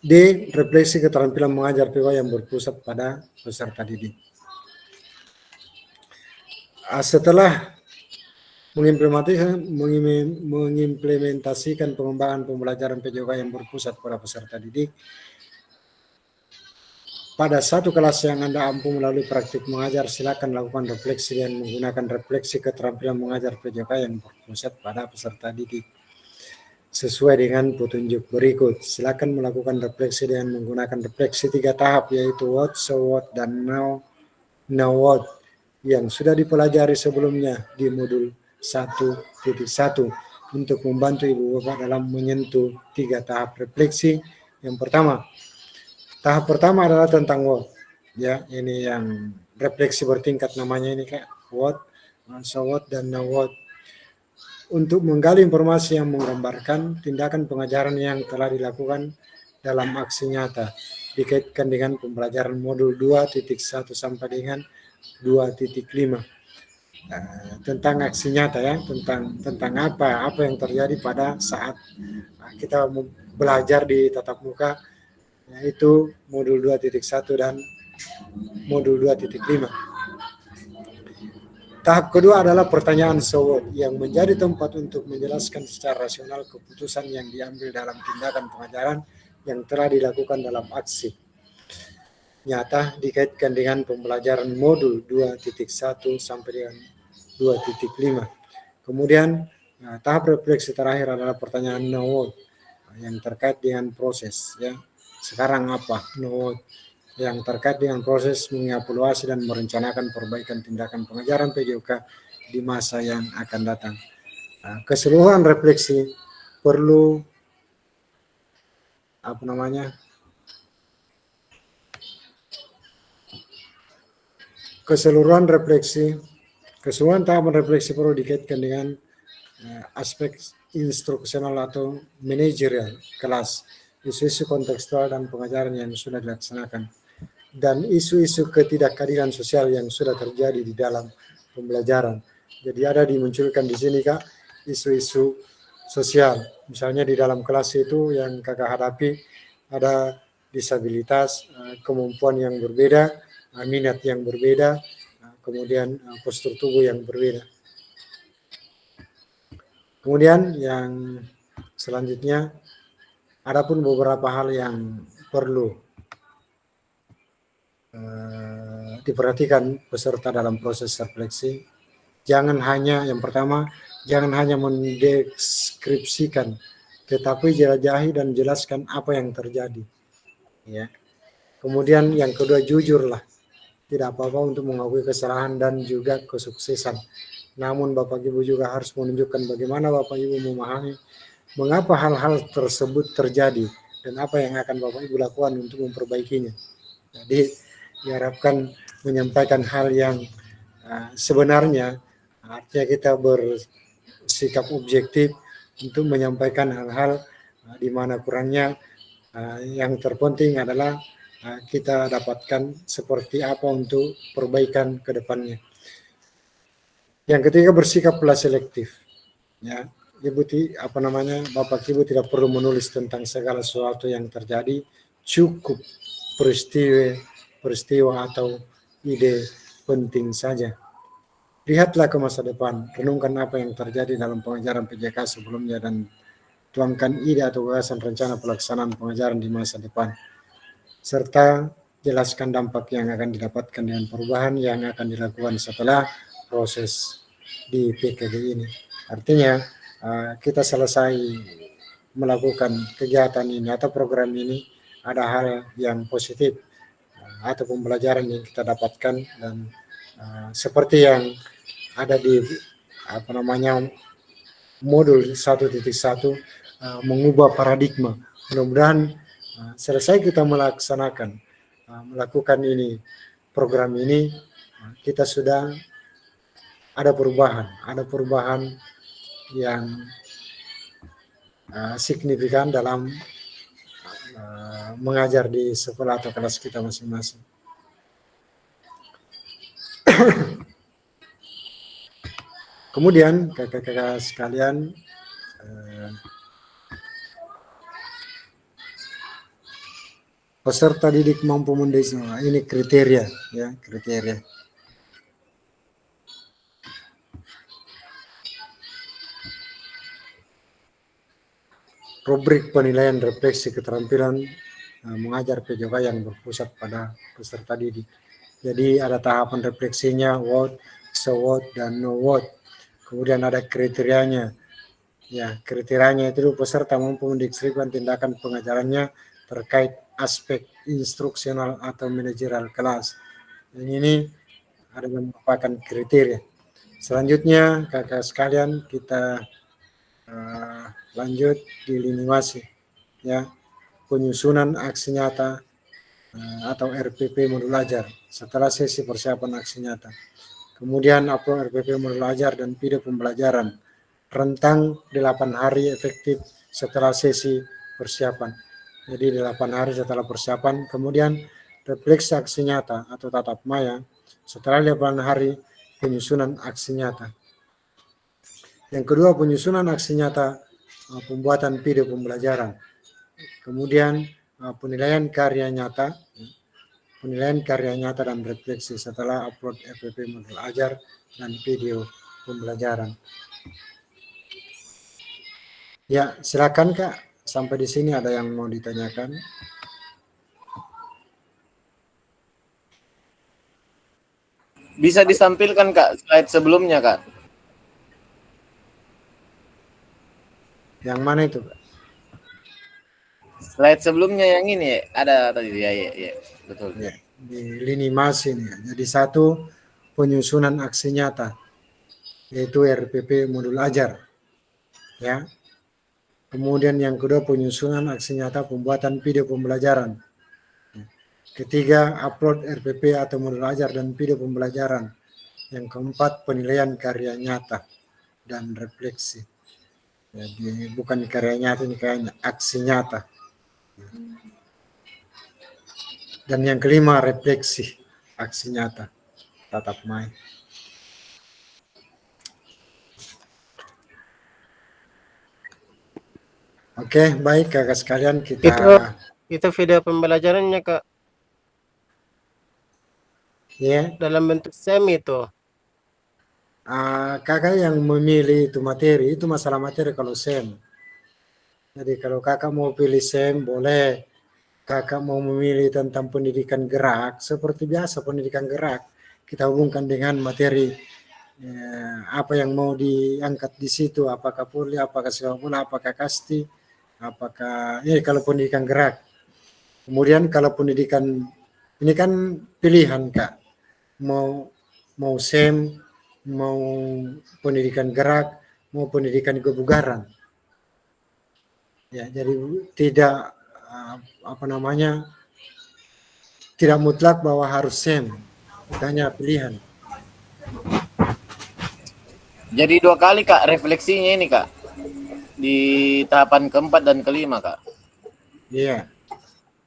D. Refleksi keterampilan mengajar PJOK yang berpusat pada peserta didik. Setelah mengimplementasikan pengembangan pembelajaran PJOK yang berpusat pada peserta didik, pada satu kelas yang Anda ampuh melalui praktik mengajar, silakan lakukan refleksi dan menggunakan refleksi keterampilan mengajar PJK yang berpusat pada peserta didik. Sesuai dengan petunjuk berikut, silakan melakukan refleksi dengan menggunakan refleksi 3 tahap, yaitu what, so what, dan now what, yang sudah dipelajari sebelumnya di modul 1.1 untuk membantu Ibu Bapak dalam menyentuh 3 tahap refleksi. Yang pertama, tahap pertama adalah tentang what. Ya, ini yang refleksi bertingkat namanya ini kayak what, so what, dan now what. Untuk menggali informasi yang menggambarkan tindakan pengajaran yang telah dilakukan dalam aksi nyata dikaitkan dengan pembelajaran modul 2.1 sampai dengan 2.5. Tentang aksi nyata ya, tentang apa yang terjadi pada saat kita belajar di tatap muka, yaitu modul 2.1 dan modul 2.5. Tahap kedua adalah pertanyaan so what, yang menjadi tempat untuk menjelaskan secara rasional keputusan yang diambil dalam tindakan pengajaran yang telah dilakukan dalam aksi nyata dikaitkan dengan pembelajaran modul 2.1 sampai dengan 2.5. Kemudian tahap refleksi terakhir adalah pertanyaan now what, yang terkait dengan proses ya. Sekarang apa? Now what, yang terkait dengan proses mengevaluasi dan merencanakan perbaikan tindakan pengajaran PJK di masa yang akan datang. Keseluruhan refleksi perlu keseluruhan tahapan refleksi perlu dikaitkan dengan aspek instruksional atau manajerial kelas, isu-isu kontekstual dan pengajaran yang sudah dilaksanakan, dan isu-isu ketidakadilan sosial yang sudah terjadi di dalam pembelajaran. Jadi ada dimunculkan di sini Kak, isu-isu sosial. Misalnya di dalam kelas itu yang Kakak hadapi ada disabilitas, kemampuan yang berbeda, minat yang berbeda, kemudian postur tubuh yang berbeda. Kemudian yang selanjutnya, ada pun beberapa hal yang perlu diperhatikan peserta dalam proses refleksi. Yang pertama, jangan hanya mendeskripsikan, tetapi jelajahi dan jelaskan apa yang terjadi. Ya. Kemudian yang kedua, jujurlah. Tidak apa-apa untuk mengakui kesalahan dan juga kesuksesan. Namun Bapak Ibu juga harus menunjukkan bagaimana Bapak Ibu memahami mengapa hal-hal tersebut terjadi dan apa yang akan Bapak Ibu lakukan untuk memperbaikinya. Jadi diharapkan menyampaikan hal yang sebenarnya, artinya kita bersikap objektif untuk menyampaikan hal-hal di mana kurangnya. Yang terpenting adalah kita dapatkan seperti apa untuk perbaikan ke depannya. Yang ketiga, bersikaplah selektif. Ya, Bapak Ibu tidak perlu menulis tentang segala sesuatu yang terjadi, cukup peristiwa atau ide penting saja. Lihatlah ke masa depan, renungkan apa yang terjadi dalam pengajaran PJK sebelumnya dan tuangkan ide atau gagasan rencana pelaksanaan pengajaran di masa depan, serta jelaskan dampak yang akan didapatkan dengan perubahan yang akan dilakukan setelah proses di PKD ini. Artinya kita selesai melakukan kegiatan ini atau program ini, ada hal yang positif atau pembelajaran yang kita dapatkan, dan seperti yang ada di modul 1.1, mengubah paradigma. Mudah-mudahan selesai kita melakukan ini, program ini, kita sudah ada perubahan yang signifikan dalam mengajar di sekolah atau kelas kita masing-masing. Kemudian kakak-kakak sekalian, peserta didik mampu mendesain, ini kriteria ya, kriteria. Rubrik penilaian refleksi keterampilan mengajar PJK yang berpusat pada peserta didik. Jadi ada tahapan refleksinya, what, so what, dan no what. Kemudian ada kriterianya. Ya, kriterianya itu peserta mampu mendeskripsikan tindakan pengajarannya terkait aspek instruksional atau manajerial kelas. Yang ini ada yang merupakan kriteria. Selanjutnya, kakak sekalian, kita lanjut di lini masih, ya, penyusunan aksi nyata atau RPP modul ajar setelah sesi persiapan aksi nyata. Kemudian upload RPP modul ajar dan video pembelajaran rentang 8 hari efektif setelah sesi persiapan. Jadi 8 hari setelah persiapan, kemudian refleksi aksi nyata atau tatap maya setelah 8 hari penyusunan aksi nyata. Yang kedua, penyusunan aksi nyata pembuatan video pembelajaran. Kemudian penilaian karya nyata dan refleksi setelah upload RPP modul ajar dan video pembelajaran. Ya, silakan Kak. Sampai di sini ada yang mau ditanyakan? Bisa disampilkan Kak slide sebelumnya Kak. Yang mana itu Kak? Slide sebelumnya yang ini ada tadi ya, betul. Ya, di lini mas ini. Jadi satu, penyusunan aksi nyata, yaitu RPP modul ajar. Ya. Kemudian yang kedua, penyusunan aksi nyata pembuatan video pembelajaran. Ketiga, upload RPP atau modul ajar dan video pembelajaran. Yang keempat, penilaian karya nyata dan refleksi. Jadi bukan karya nyata, ini kayaknya aksi nyata. Dan yang kelima, refleksi aksi nyata tatap maya. Oke, baik kakak sekalian, kita Itu video pembelajarannya Kak, ya. dalam bentuk semi itu. Kakak yang memilih itu materi, itu masalah materi kalau SEM. Jadi kalau kakak mau pilih SEM boleh. Kakak mau memilih tentang pendidikan gerak, seperti biasa pendidikan gerak, kita hubungkan dengan materi apa yang mau diangkat di situ, apakah poli, apakah sepak bola, apakah kasti, apakah ini kalau pendidikan gerak. Kemudian kalau pendidikan ini kan pilihan Kak, mau SEM, mau pendidikan gerak, mau pendidikan kebugaran. Ya, jadi tidak tidak mutlak bahwa harus SEM, hanya pilihan. Jadi 2 kali Kak refleksinya ini Kak. Di tahapan keempat dan kelima Kak. Iya.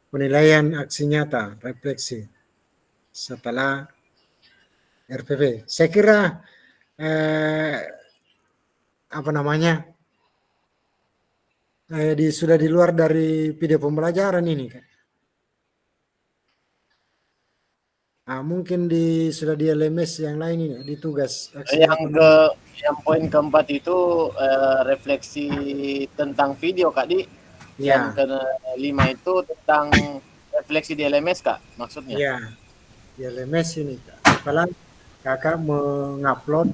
Penilaian aksi nyata, refleksi setelah RPP. Saya kira sudah di luar dari video pembelajaran ini kan. Mungkin sudah di LMS yang lain ini, di tugas. Yang poin keempat itu refleksi tentang video Kak Di. Ya. Yang kelima itu tentang refleksi di LMS Kak, maksudnya. Iya, di LMS ini Kak. Setelah kakak mengupload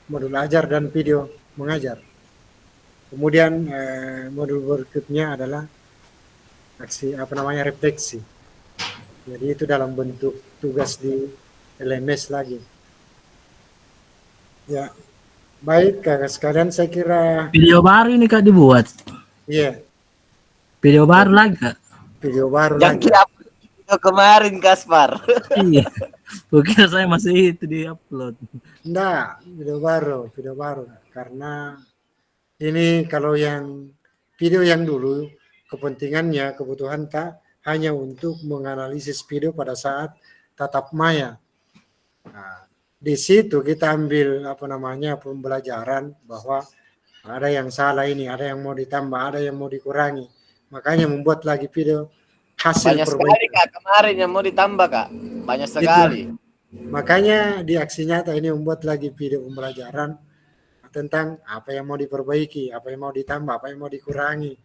modul ajar dan video mengajar. Kemudian modul berikutnya adalah aksi refleksi. Jadi itu dalam bentuk tugas di LMS lagi. Ya, baik kakak sekalian, saya kira Video baru ini Kak dibuat. iya. Video baru lagi Kak. Video baru Yang lagi. video kemarin Kaspar. Iya. Mungkin saya masih itu di upload. Enggak, video baru. Karena ini kalau yang video yang dulu kepentingannya, kebutuhan Kak hanya untuk menganalisis video pada saat tatap maya. Nah, di situ kita ambil pembelajaran bahwa ada yang salah ini, ada yang mau ditambah, ada yang mau dikurangi. Makanya membuat lagi video hasil Banyak perbaikan. sekali Kak kemarin yang mau ditambah Kak. Banyak sekali. Makanya di aksi nyata ini membuat lagi video pembelajaran tentang apa yang mau diperbaiki, apa yang mau ditambah, apa yang mau dikurangi.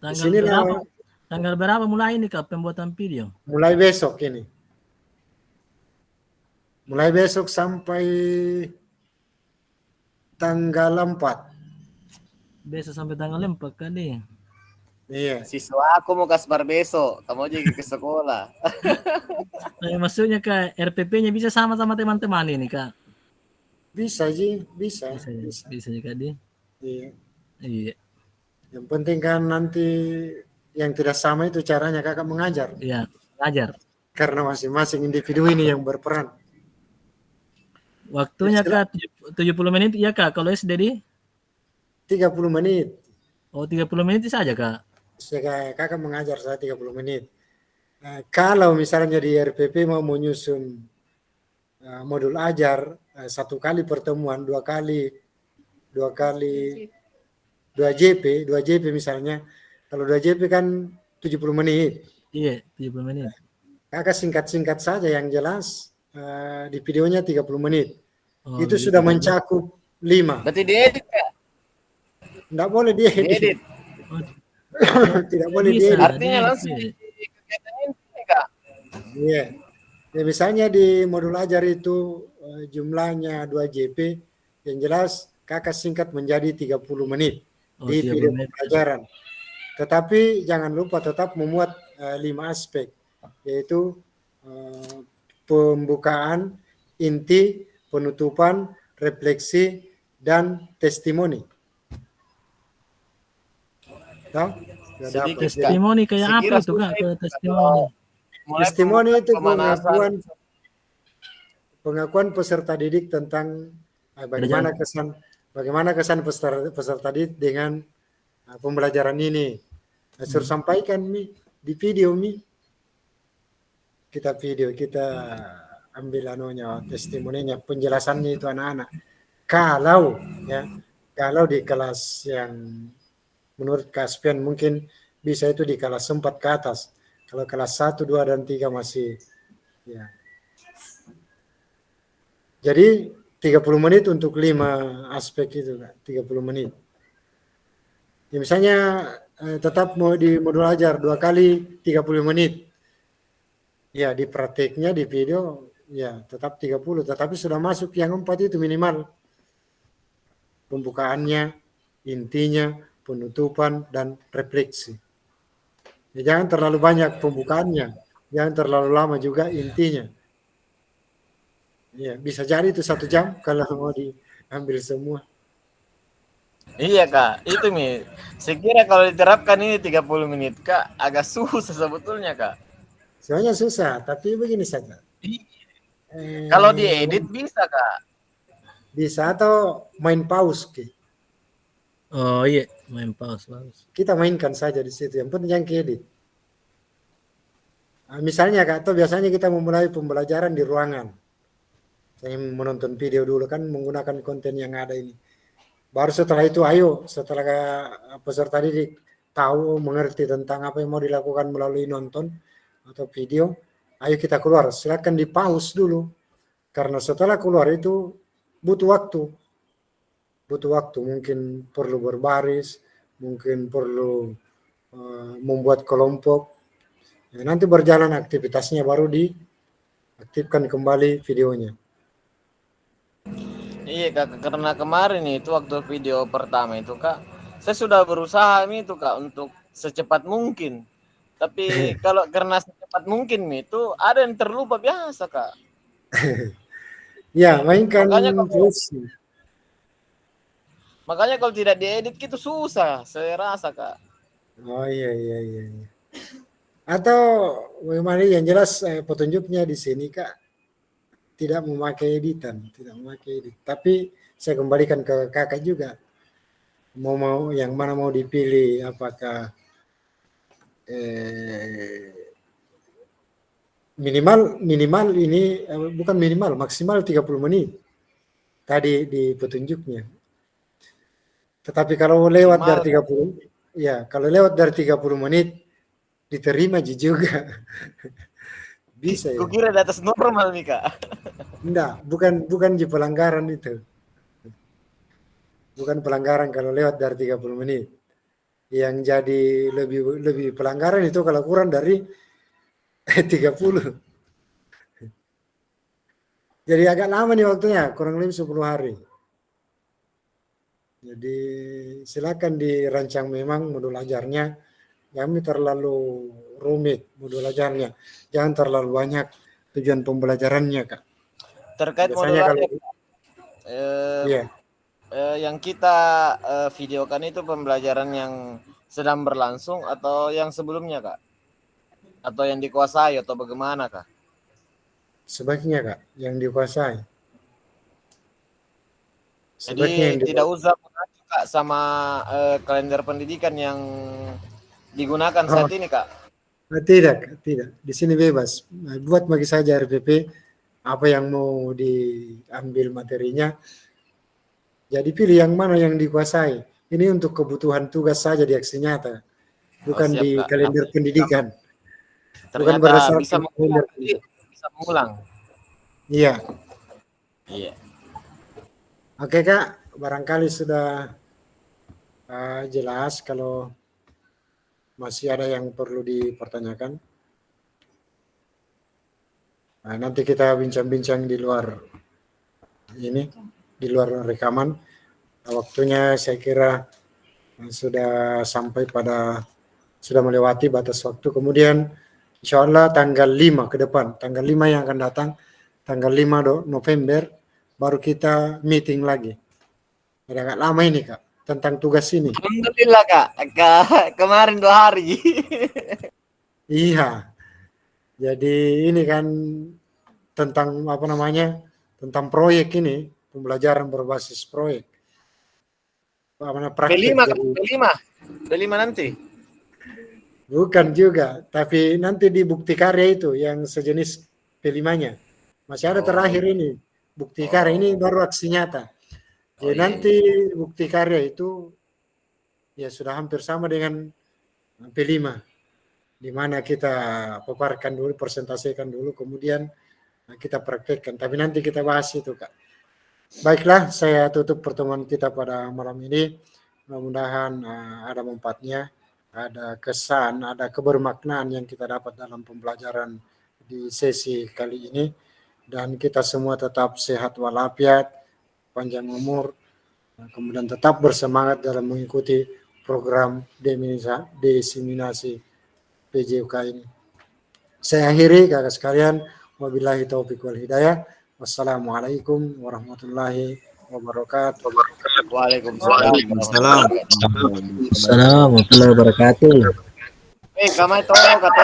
Di Tanggal sinilah berapa? Tanggal berapa mulai ini Kak pembuatan video? mulai besok ini. Mulai besok sampai tanggal 4. Besok sampai tanggal 4 kali. Iya. Siswa aku mau kasbar besok, kamu aja ke sekolah. Maksudnya Kak, RPP-nya bisa sama-sama teman-teman ini Kak. Bisa Ji, bisa. Bisa juga di. Iya. Iya. Yang penting kan nanti yang tidak sama itu caranya kakak mengajar. Iya, ngajar. Karena masing-masing individu ini yang berperan. Waktunya Kak 70 menit ya Kak, kalau SD di 30 menit. Oh, 30 menit saja Kak. Kakak mengajar saya 30 menit. Kalau misalnya di RPP mau menyusun modul ajar, 1 kali pertemuan, 2 JP misalnya. Kalau 2 JP kan 70 menit. Iya, 70 menit. Kakak singkat-singkat saja yang jelas di videonya 30 menit. Oh, itu gitu. sudah mencakup 5. Berarti diedit ya? Enggak boleh diedit. Tidak boleh Bisa, diedit. Artinya langsung di kegiatan ini Kak. Iya. Ya, misalnya di modul ajar itu jumlahnya 2 JP, yang jelas kakak singkat menjadi 30 menit di 30 video menit. pembelajaran. Tetapi jangan lupa tetap memuat 5 aspek, yaitu pembukaan, inti, penutupan, refleksi, dan testimoni. Tahu? Sedikit, Testimoni kayak Saya apa kira itu Kak? susah Ke itu, testimoni. Mulai Testimoni itu pemanasan. pengakuan peserta didik tentang bagaimana kesan peserta didik dengan pembelajaran ini. Suruh sampaikan di video kita ambil testimoninya, penjelasannya itu anak-anak. Kalau di kelas yang menurut Kaspian mungkin bisa itu di kelas 4 ke atas. Kalau kelas 1, 2, dan 3 masih ya. Jadi 30 menit untuk 5 aspek itu, 30 menit. Ya, misalnya tetap mau di modul ajar 2 kali 30 menit. Ya, di prakteknya di video ya tetap 30, tetapi sudah masuk yang 4 itu minimal. Pembukaannya, intinya, penutupan, dan refleksi. Ya, jangan terlalu banyak pembukaannya, jangan terlalu lama juga intinya. Ya, bisa jadi itu 1 jam kalau mau diambil semua. Iya Kak, itu saya kira kalau diterapkan ini 30 menit Kak, agak susah sebetulnya Kak. Sebenarnya susah, tapi begini saja. Kalau diedit bisa Kak. Bisa atau main pause. Oh iya, main pause. Kita mainkan saja di situ, yang penting jangan edit. Misalnya Kak, atau biasanya kita memulai pembelajaran di ruangan. Saya menonton video dulu kan menggunakan konten yang ada ini. Baru setelah itu setelah peserta didik tahu, mengerti tentang apa yang mau dilakukan melalui nonton atau video, ayo kita keluar. Silakan di pause dulu. Karena setelah keluar itu butuh waktu, mungkin perlu berbaris, mungkin perlu membuat kelompok. Ya, nanti berjalan aktivitasnya baru diaktifkan kembali videonya. Iya Kak, karena kemarin itu waktu video pertama itu Kak, saya sudah berusaha itu Kak untuk secepat mungkin. Tapi kalau karena secepat mungkin itu ada yang terlupa biasa Kak. Ya, mainkan terus. Makanya kalau tidak diedit gitu susah, saya rasa Kak. Oh iya. Atau bagaimana yang jelas petunjuknya di sini Kak tidak memakai editan, Tapi saya kembalikan ke kakak juga. Mau yang mana mau dipilih, apakah minimal ini bukan minimal, maksimal 30 menit tadi di petunjuknya. Tetapi kalau lewat dari 30, ya kalau lewat dari 30 menit diterima juga. Bisa ya. Kukira di atas normal nih Kak. Enggak, bukan di pelanggaran itu. Bukan pelanggaran kalau lewat dari 30 menit. Yang jadi lebih pelanggaran itu kalau kurang dari 30. Jadi agak lama nih waktunya, kurang lebih 10 hari. Jadi silakan dirancang memang modul ajarnya. Kami terlalu rumit modul ajarnya. Jangan terlalu banyak tujuan pembelajarannya, Kak. Terkait modul Biasanya kalau iya. Yang kita videokan itu pembelajaran yang sedang berlangsung atau yang sebelumnya, Kak? Atau yang dikuasai atau bagaimana, Kak? Sebaiknya, Kak, yang dikuasai. Jadi tidak usah mengacu, Kak, sama kalender pendidikan yang digunakan saat ini, Kak. Tidak, tidak. Di sini bebas. Buat bagi saja RPP apa yang mau diambil materinya. Jadi pilih yang mana yang dikuasai. Ini untuk kebutuhan tugas saja di aksi nyata, bukan siap, di Kak. kalender pendidikan. Bukan Ternyata berdasarkan bisa mengulang. Bisa mengulang. Iya. Iya. Oke, Kak, barangkali sudah jelas. Kalau masih ada yang perlu dipertanyakan, nah, nanti kita bincang-bincang di luar ini, di luar rekaman. Nah, waktunya saya kira sudah sampai sudah melewati batas waktu. Kemudian insya Allah tanggal 5 ke depan, tanggal 5 yang akan datang, tanggal 5 November, baru kita meeting lagi. Ada agak lama ini, Kak, tentang tugas ini. Alhamdulillah, Kak. Kemarin 2 hari. Iya. Jadi ini kan tentang apa namanya? Tentang proyek ini, pembelajaran berbasis proyek. Praktek B5 nanti. Bukan juga, tapi nanti di bukti karya itu yang sejenis P5-nya. Masih ada terakhir ini. Bukti karya ini baru aksi nyata. Jadi nanti bukti karya itu ya sudah hampir sama dengan P5. Di mana kita paparkan dulu, presentasikan dulu, kemudian kita praktekkan. Tapi nanti kita bahas itu, Kak. Baiklah, saya tutup pertemuan kita pada malam ini. Mudah-mudahan ada manfaatnya, ada kesan, ada kebermaknaan yang kita dapat dalam pembelajaran di sesi kali ini. Dan kita semua tetap sehat walafiat, panjang umur, kemudian tetap bersemangat dalam mengikuti program diseminasi PJUK ini. Saya akhiri, kakak sekalian. Wabillahi taufiq wal hidayah. Wassalamualaikum warahmatullahi wabarakatuh. Waalaikumsalam. Assalamualaikum warahmatullahi wabarakatuh. Kamay tolong, Kak.